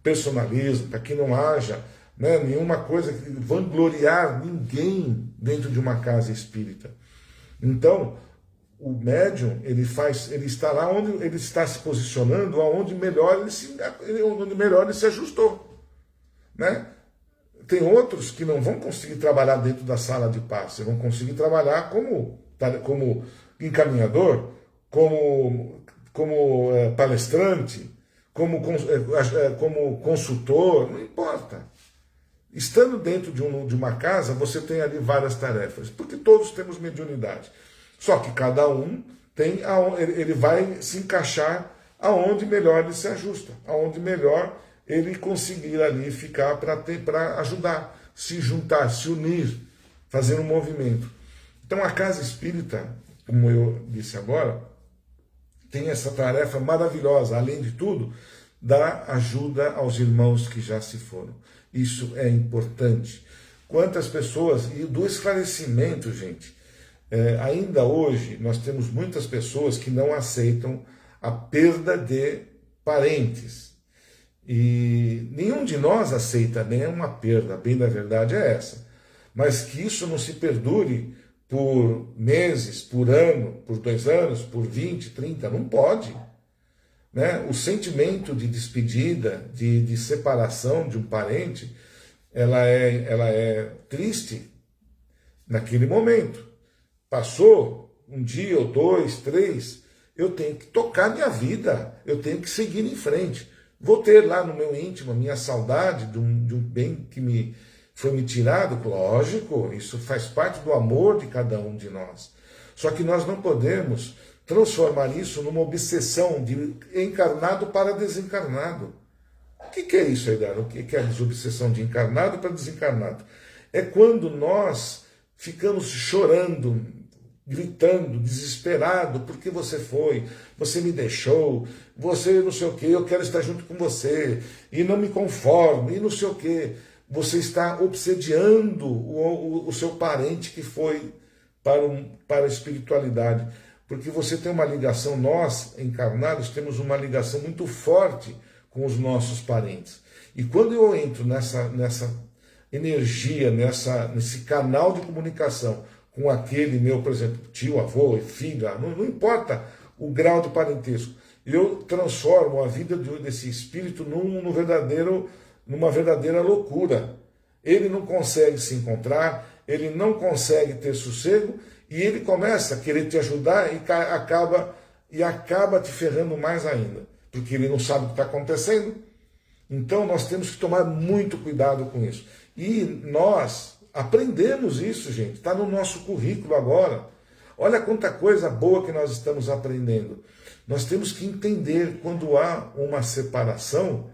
A: personalismo, para que não haja, né, nenhuma coisa que vangloriar ninguém dentro de uma casa espírita. Então, o médium, ele está lá onde ele está se posicionando, onde melhor ele se ajustou, né? Tem outros que não vão conseguir trabalhar dentro da sala de passe, vão conseguir trabalhar como encaminhador, como palestrante, como consultor, não importa. Estando dentro de uma casa, você tem ali várias tarefas, porque todos temos mediunidade. Só que cada um ele vai se encaixar aonde melhor ele se ajusta, aonde melhor ele conseguir ali ficar para ajudar, se juntar, se unir, fazer um movimento. Então a casa espírita, como eu disse agora, tem essa tarefa maravilhosa, além de tudo, da ajuda aos irmãos que já se foram. Isso é importante. Quantas pessoas, e do esclarecimento, gente, ainda hoje nós temos muitas pessoas que não aceitam a perda de parentes. E nenhum de nós aceita nenhuma perda, bem da verdade é essa. Mas que isso não se perdure por meses, por ano, por 2 anos, por 20, 30, não pode. Né? O sentimento de despedida, de separação de um parente, ela é triste naquele momento. Passou um dia ou 2, 3, eu tenho que tocar minha vida, eu tenho que seguir em frente. Vou ter lá no meu íntimo a minha saudade de um bem que foi me tirado, lógico, isso faz parte do amor de cada um de nós. Só que nós não podemos transformar isso numa obsessão de encarnado para desencarnado. O que é isso, Aidar? O que é a desobsessão de encarnado para desencarnado? É quando nós ficamos chorando, gritando, desesperado, porque você foi, você me deixou, você não sei o que, eu quero estar junto com você, e não me conformo, e não sei o que. Você está obsediando o seu parente que foi para a espiritualidade, porque você tem uma ligação, nós encarnados temos uma ligação muito forte com os nossos parentes. E quando eu entro nessa energia, nesse canal de comunicação, com aquele meu, por exemplo, tio, avô, filho, não importa o grau de parentesco, eu transformo a vida desse espírito numa verdadeira loucura. Ele não consegue se encontrar, ele não consegue ter sossego, e ele começa a querer te ajudar e acaba te ferrando mais ainda, porque ele não sabe o que está acontecendo. Então nós temos que tomar muito cuidado com isso. E nós aprendemos isso, gente, está no nosso currículo agora. Olha quanta coisa boa que nós estamos aprendendo. Nós temos que entender, quando há uma separação,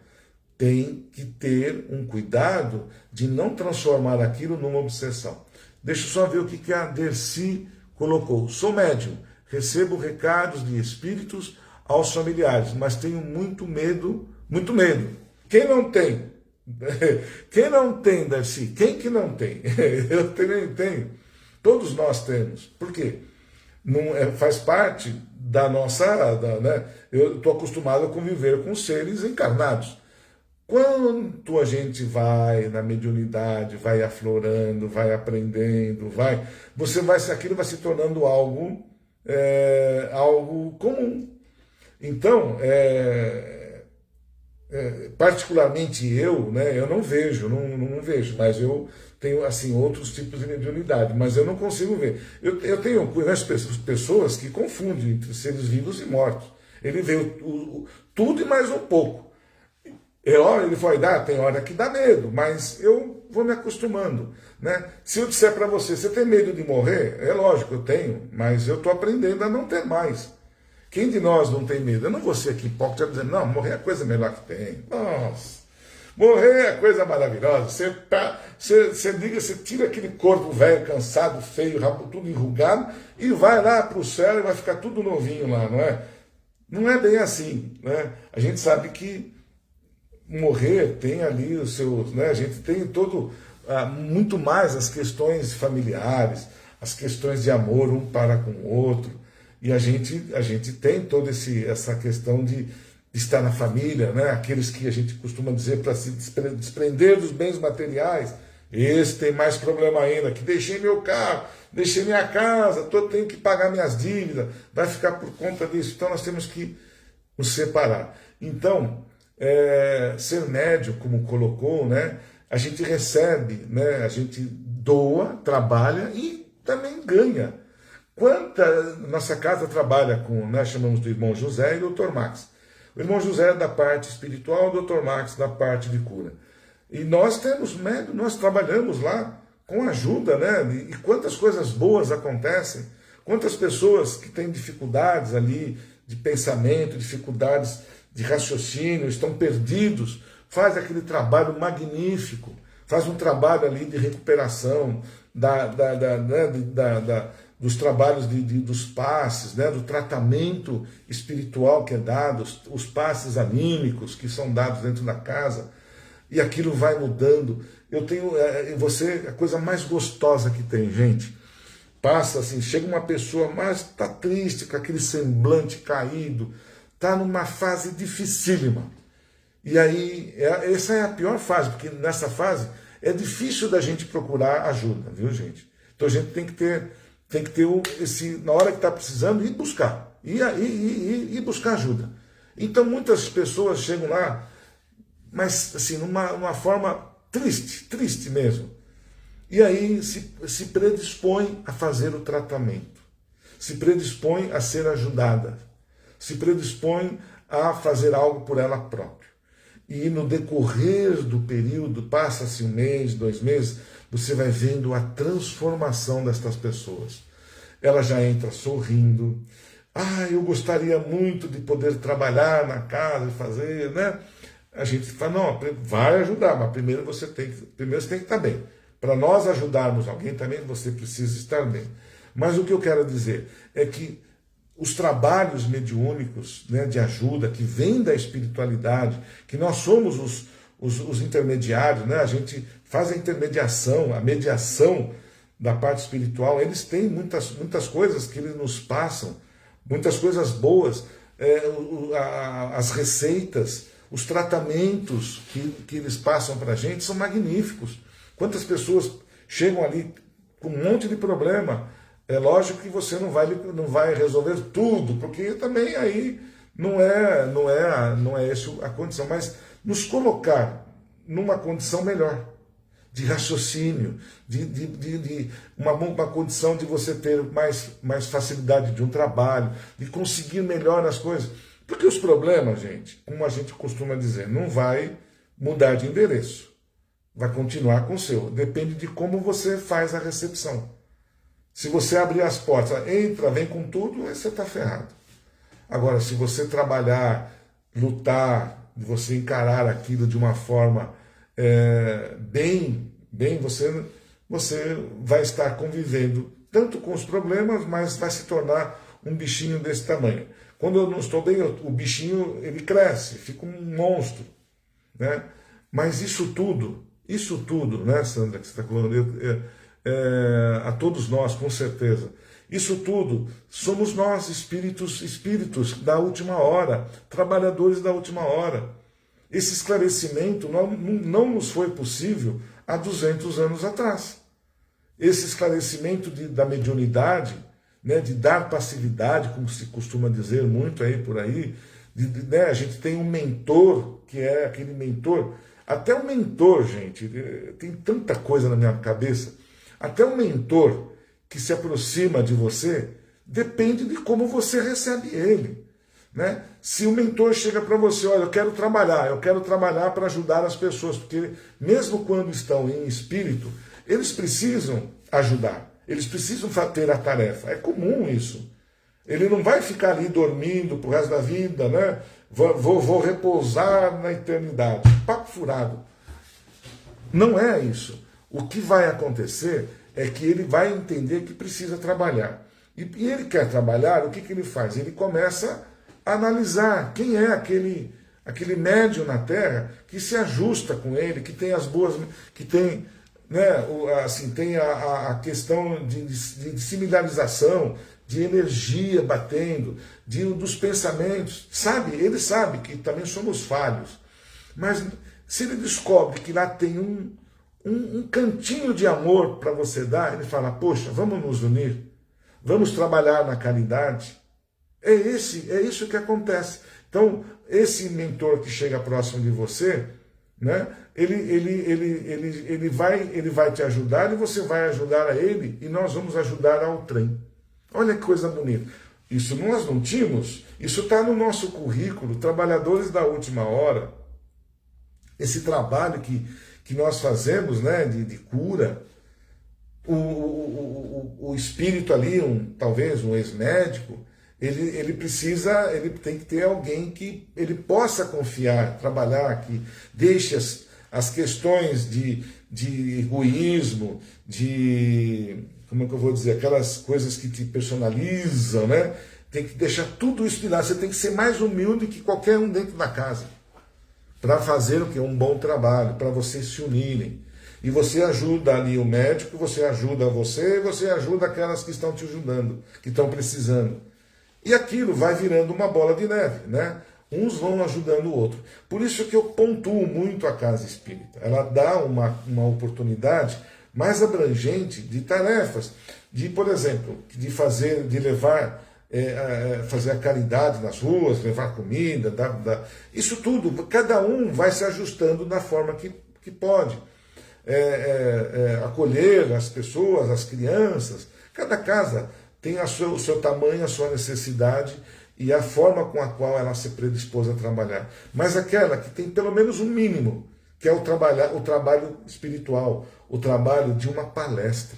A: tem que ter um cuidado de não transformar aquilo numa obsessão. Deixa eu só ver o que a Dercy colocou. Sou médium, recebo recados de espíritos aos familiares, mas tenho muito medo, muito medo. Quem não tem? Quem não tem, Darcy? Quem que não tem? Eu também tenho. Todos nós temos. Por quê? Não, faz parte da nossa... né? Eu estou acostumado a conviver com seres encarnados. Quanto a gente vai na mediunidade, vai aflorando, vai aprendendo, aquilo vai se tornando algo comum. Então, particularmente eu, né, eu não vejo, mas eu tenho assim outros tipos de mediunidade, mas eu não consigo ver. Eu conheço pessoas que confundem entre seres vivos e mortos. Ele vê tudo e mais um pouco. Ele vai dar, tem hora que dá medo, mas eu vou me acostumando, né? Se eu disser para você tem medo de morrer? É lógico, eu tenho, mas eu estou aprendendo a não ter mais. Quem de nós não tem medo? Eu não vou ser aqui hipócrita dizendo, não, morrer é a coisa melhor que tem. Nossa, morrer é a coisa maravilhosa. Você tira aquele corpo velho, cansado, feio, tudo enrugado, e vai lá para o céu e vai ficar tudo novinho lá, não é? Não é bem assim, né? A gente sabe que morrer tem ali os seus, né? A gente tem muito mais as questões familiares, as questões de amor um para com o outro. E a gente tem toda essa questão de estar na família, né? Aqueles que a gente costuma dizer para se desprender dos bens materiais. Esse tem mais problema ainda, que deixei meu carro, deixei minha casa, tenho que pagar minhas dívidas, vai ficar por conta disso. Então nós temos que nos separar. Então, ser médium, como colocou, né? A gente recebe, né? A gente doa, trabalha e também ganha. Nossa casa trabalha com, nós chamamos do irmão José e do Dr. Max. O irmão José é da parte espiritual, o Dr. Max da parte de cura. E nós temos médium, nós trabalhamos lá com ajuda, né? E quantas coisas boas acontecem, quantas pessoas que têm dificuldades ali de pensamento, dificuldades de raciocínio, estão perdidos, faz aquele trabalho magnífico, faz um trabalho ali de recuperação, dos trabalhos dos passes, né, do tratamento espiritual que é dado, os passes anímicos que são dados dentro da casa, e aquilo vai mudando. Eu tenho em você a coisa mais gostosa que tem, gente. Passa assim, chega uma pessoa, mas está triste, com aquele semblante caído, está numa fase dificílima. E aí, essa é a pior fase, porque nessa fase é difícil da gente procurar ajuda, viu, gente? Então a gente tem que ter na hora que está precisando, ir buscar, ir buscar ajuda. Então muitas pessoas chegam lá, mas assim, numa forma triste mesmo. E aí se predispõe a fazer o tratamento, se predispõe a ser ajudada, se predispõe a fazer algo por ela própria. E no decorrer do período, passa-se 1 mês, 2 meses, você vai vendo a transformação destas pessoas. Ela já entra sorrindo. Eu gostaria muito de poder trabalhar na casa e fazer, né? A gente fala, não, vai ajudar, mas primeiro você tem que estar bem. Para nós ajudarmos alguém também, você precisa estar bem. Mas o que eu quero dizer é que os trabalhos mediúnicos, né, de ajuda, que vêm da espiritualidade, que nós somos os intermediários, né, a gente faz a intermediação, a mediação da parte espiritual, eles têm muitas coisas que eles nos passam, muitas coisas boas, as receitas, os tratamentos que eles passam para a gente são magníficos. Quantas pessoas chegam ali com um monte de problema? É lógico que você não vai resolver tudo, porque também aí não é essa a condição, mas nos colocar numa condição melhor, de raciocínio, de uma condição de você ter mais facilidade de um trabalho, de conseguir melhor as coisas. Porque os problemas, gente, como a gente costuma dizer, não vai mudar de endereço, vai continuar com o seu, depende de como você faz a recepção. Se você abrir as portas, entra, vem com tudo, aí você está ferrado. Agora, se você trabalhar, lutar, você encarar aquilo de uma forma bem, você vai estar convivendo tanto com os problemas, mas vai se tornar um bichinho desse tamanho. Quando eu não estou bem, o bichinho ele cresce, fica um monstro, né? Mas isso tudo, né, Sandra, que você está falando, a todos nós, com certeza. Isso tudo, somos nós, espíritos da última hora, trabalhadores da última hora. Esse esclarecimento não nos foi possível há 200 anos atrás. Esse esclarecimento da mediunidade, né, de dar passividade, como se costuma dizer muito aí por aí, né, a gente tem um mentor, que é aquele mentor, até o mentor, gente, tem tanta coisa na minha cabeça, até o mentor que se aproxima de você, depende de como você recebe ele. Né? Se o mentor chega para você, olha, eu quero trabalhar para ajudar as pessoas, porque mesmo quando estão em espírito, eles precisam ajudar, eles precisam ter a tarefa, é comum isso. Ele não vai ficar ali dormindo pro resto da vida, né? Vou repousar na eternidade. Papo furado. Não é isso. O que vai acontecer é que ele vai entender que precisa trabalhar. E ele quer trabalhar, o que ele faz? Ele começa a analisar quem é aquele médium na Terra que se ajusta com ele, que tem as boas, que tem, né, assim, tem a questão de similarização, de energia batendo, dos pensamentos. Sabe, ele sabe que também somos falhos. Mas se ele descobre que lá tem um cantinho de amor para você dar, ele fala, poxa, vamos nos unir, vamos trabalhar na caridade. É isso que acontece. Então, esse mentor que chega próximo de você, né, ele vai te ajudar e você vai ajudar a ele e nós vamos ajudar ao trem. Olha que coisa bonita. Isso nós não tínhamos, isso está no nosso currículo, Trabalhadores da Última Hora. Esse trabalho que nós fazemos, né, de cura, o espírito ali, talvez um ex-médico, ele tem que ter alguém que ele possa confiar, trabalhar, que deixe as questões de egoísmo, como é que eu vou dizer, aquelas coisas que te personalizam, né? Tem que deixar tudo isso de lado. Você tem que ser mais humilde que qualquer um dentro da casa, para fazer o que? Um bom trabalho, para vocês se unirem. E você ajuda ali o médico, você ajuda você, e você ajuda aquelas que estão te ajudando, que estão precisando. E aquilo vai virando uma bola de neve, né? Uns vão ajudando o outro. Por isso que eu pontuo muito a Casa Espírita. Ela dá uma oportunidade mais abrangente de tarefas, por exemplo, fazer a caridade nas ruas, levar comida, isso tudo, cada um vai se ajustando da forma que pode. Acolher as pessoas, as crianças, cada casa tem o seu tamanho, a sua necessidade e a forma com a qual ela se predispôs a trabalhar. Mas aquela que tem pelo menos um mínimo, que é o trabalho espiritual, o trabalho de uma palestra.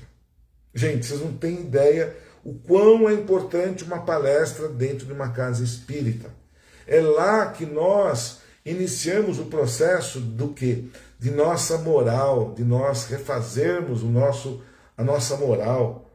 A: Gente, vocês não têm ideia o quão é importante uma palestra dentro de uma casa espírita. É lá que nós iniciamos o processo do quê? De nossa moral, de nós refazermos a nossa moral,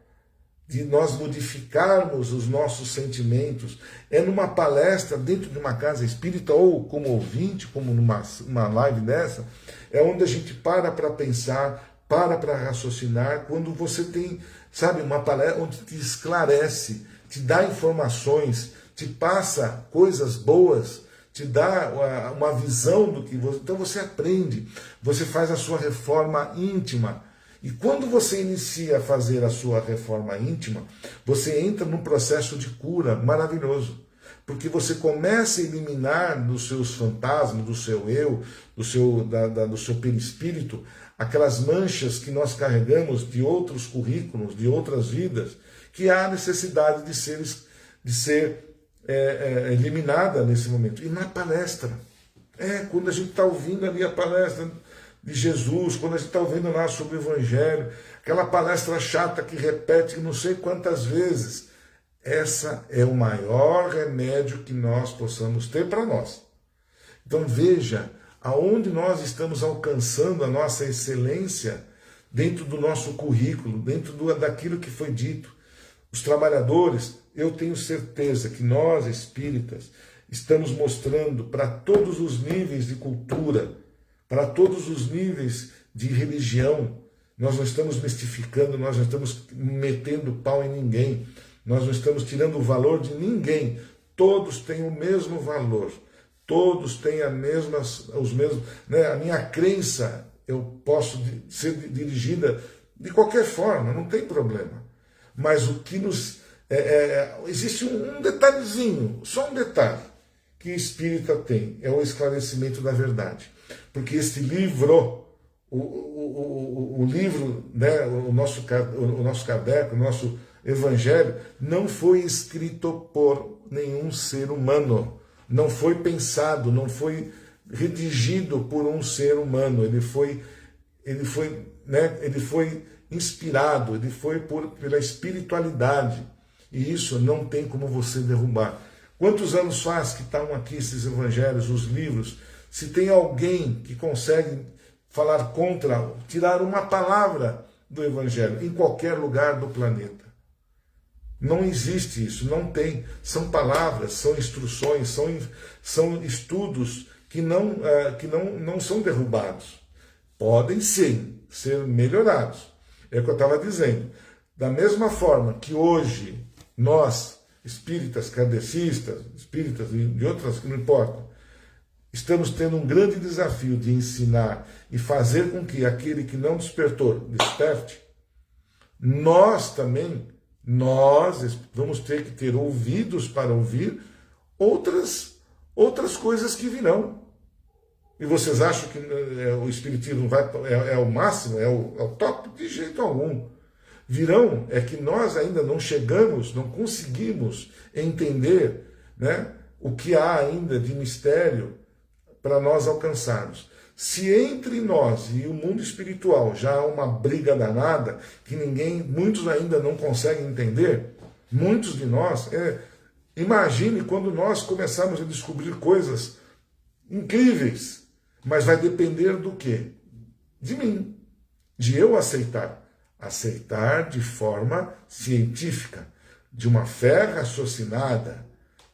A: de nós modificarmos os nossos sentimentos. É numa palestra dentro de uma casa espírita, ou como ouvinte, como numa live dessa, é onde a gente para pensar, para raciocinar, quando você tem, sabe, uma palestra onde te esclarece, te dá informações, te passa coisas boas, te dá uma visão do que você... Então você aprende, você faz a sua reforma íntima. E quando você inicia a fazer a sua reforma íntima, você entra num processo de cura maravilhoso. Porque você começa a eliminar dos seus fantasmas, do seu eu, do seu perispírito, aquelas manchas que nós carregamos de outros currículos, de outras vidas, que há necessidade de ser eliminada nesse momento. E na palestra, quando a gente está ouvindo ali a palestra de Jesus, quando a gente está ouvindo lá sobre o Evangelho, aquela palestra chata que repete não sei quantas vezes, essa é o maior remédio que nós possamos ter para nós. Então veja aonde nós estamos alcançando a nossa excelência dentro do nosso currículo, dentro daquilo que foi dito. Os trabalhadores, eu tenho certeza que nós espíritas estamos mostrando para todos os níveis de cultura, para todos os níveis de religião. Nós não estamos mistificando, nós não estamos metendo pau em ninguém, nós não estamos tirando o valor de ninguém. Todos têm o mesmo valor, todos têm os mesmos, né? A minha crença, eu posso ser dirigida de qualquer forma, não tem problema. Mas o que existe um detalhezinho, só um detalhe, que cabeça tem, é o esclarecimento da verdade. Porque este livro, o livro, né, o nosso caderno, o nosso evangelho, não foi escrito por nenhum ser humano, não foi pensado, não foi redigido por um ser humano, ele foi inspirado, ele foi pela espiritualidade, e isso não tem como você derrubar. Quantos anos faz que estão aqui esses evangelhos, os livros? Se tem alguém que consegue falar contra, tirar uma palavra do evangelho em qualquer lugar do planeta? Não existe isso, não tem. São palavras, são instruções, são estudos que não são derrubados. Podem sim ser melhorados. É o que eu estava dizendo. Da mesma forma que hoje nós, espíritas, kardecistas, espíritas de outras que não importam, estamos tendo um grande desafio de ensinar e fazer com que aquele que não despertou, desperte, nós também, nós vamos ter que ter ouvidos para ouvir outras coisas que virão. E vocês acham que o Espiritismo é o máximo, é o top? De jeito algum. Virão é que nós ainda não chegamos, não conseguimos entender, né, o que há ainda de mistério para nós alcançarmos. Se entre nós e o mundo espiritual já há uma briga danada, que muitos ainda não conseguem entender, muitos de nós, imagine quando nós começarmos a descobrir coisas incríveis, mas vai depender do quê? De mim, de eu aceitar. Aceitar de forma científica, de uma fé raciocinada,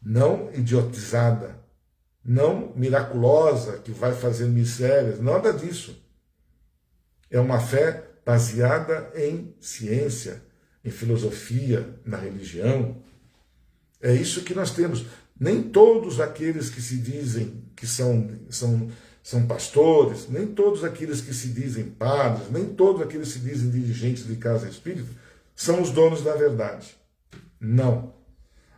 A: não idiotizada, não miraculosa, que vai fazer mistérios, nada disso. É uma fé baseada em ciência, em filosofia, na religião. É isso que nós temos. Nem todos aqueles que se dizem que são pastores, nem todos aqueles que se dizem padres, nem todos aqueles que se dizem dirigentes de casa espírita são os donos da verdade. Não.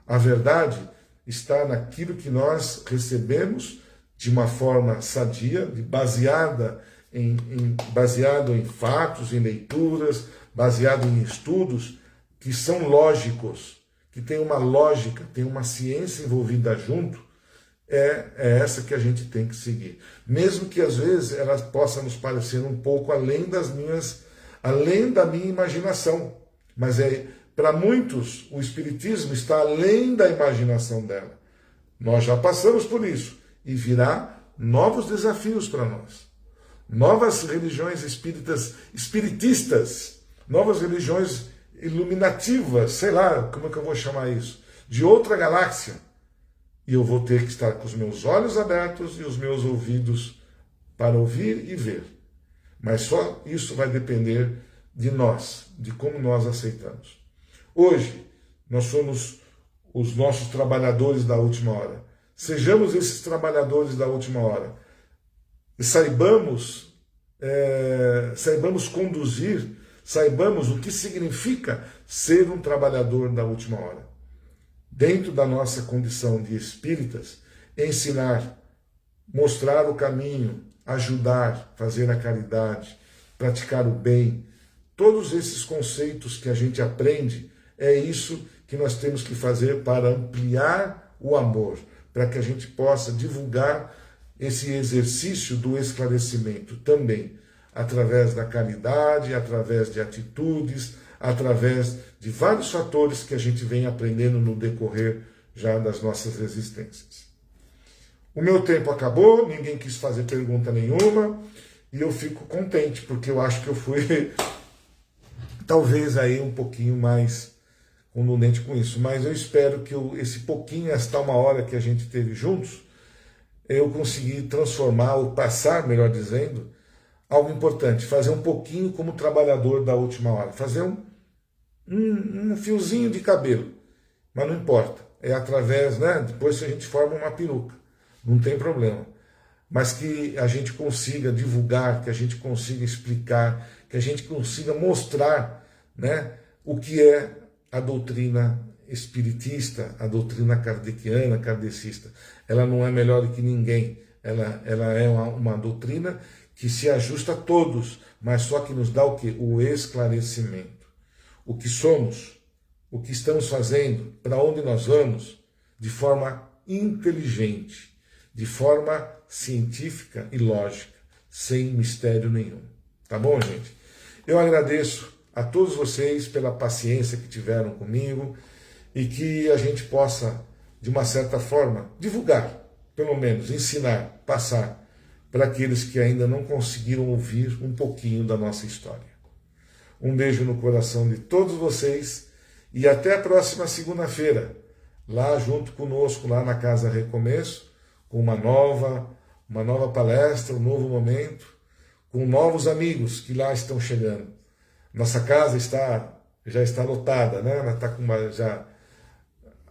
A: A verdade está naquilo que nós recebemos de uma forma sadia, baseado em fatos, em leituras, baseado em estudos que são lógicos, que tem uma lógica, tem uma ciência envolvida junto. É essa que a gente tem que seguir. Mesmo que às vezes ela possa nos parecer um pouco além da minha imaginação. Mas para muitos o Espiritismo está além da imaginação dela. Nós já passamos por isso. E virá novos desafios para nós. Novas religiões espiritistas, novas religiões iluminativas, sei lá, como é que eu vou chamar isso? De outra galáxia. E eu vou ter que estar com os meus olhos abertos e os meus ouvidos para ouvir e ver. Mas só isso vai depender de nós, de como nós aceitamos. Hoje, nós somos os nossos trabalhadores da última hora. Sejamos esses trabalhadores da última hora. E saibamos conduzir, saibamos o que significa ser um trabalhador da última hora. Dentro da nossa condição de espíritas, ensinar, mostrar o caminho, ajudar, fazer a caridade, praticar o bem, todos esses conceitos que a gente aprende, é isso que nós temos que fazer para ampliar o amor, para que a gente possa divulgar esse exercício do esclarecimento também, através da caridade, através de atitudes, através de vários fatores que a gente vem aprendendo no decorrer já das nossas existências. O meu tempo acabou, ninguém quis fazer pergunta nenhuma, e eu fico contente, porque eu acho que eu fui talvez aí um pouquinho mais contundente com isso, mas eu espero que esse pouquinho, esta uma hora que a gente teve juntos, eu consegui transformar, ou passar, melhor dizendo, algo importante, fazer um pouquinho como trabalhador da última hora, fazer um fiozinho de cabelo, mas não importa, é através, né? Depois a gente forma uma peruca, não tem problema, mas que a gente consiga divulgar, que a gente consiga explicar, que a gente consiga mostrar, né, o que é a doutrina espiritista, a doutrina kardeciana, kardecista. Ela não é melhor que ninguém, ela é uma doutrina que se ajusta a todos, mas só que nos dá o quê? O esclarecimento. O que somos, o que estamos fazendo, para onde nós vamos, de forma inteligente, de forma científica e lógica, sem mistério nenhum. Tá bom, gente? Eu agradeço a todos vocês pela paciência que tiveram comigo e que a gente possa, de uma certa forma, divulgar, pelo menos ensinar, passar para aqueles que ainda não conseguiram ouvir um pouquinho da nossa história. Um beijo no coração de todos vocês e até a próxima segunda-feira, lá junto conosco, lá na Casa Recomeço, com uma nova palestra, um novo momento, com novos amigos que lá estão chegando. Nossa casa já está lotada, né? Ela está com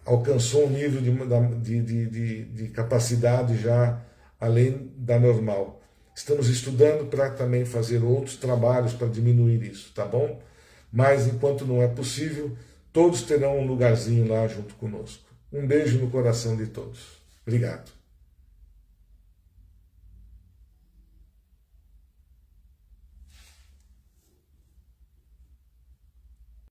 A: alcançou um nível de capacidade já além da normal. Estamos estudando para também fazer outros trabalhos para diminuir isso, tá bom? Mas enquanto não é possível, todos terão um lugarzinho lá junto conosco. Um beijo no coração de todos. Obrigado.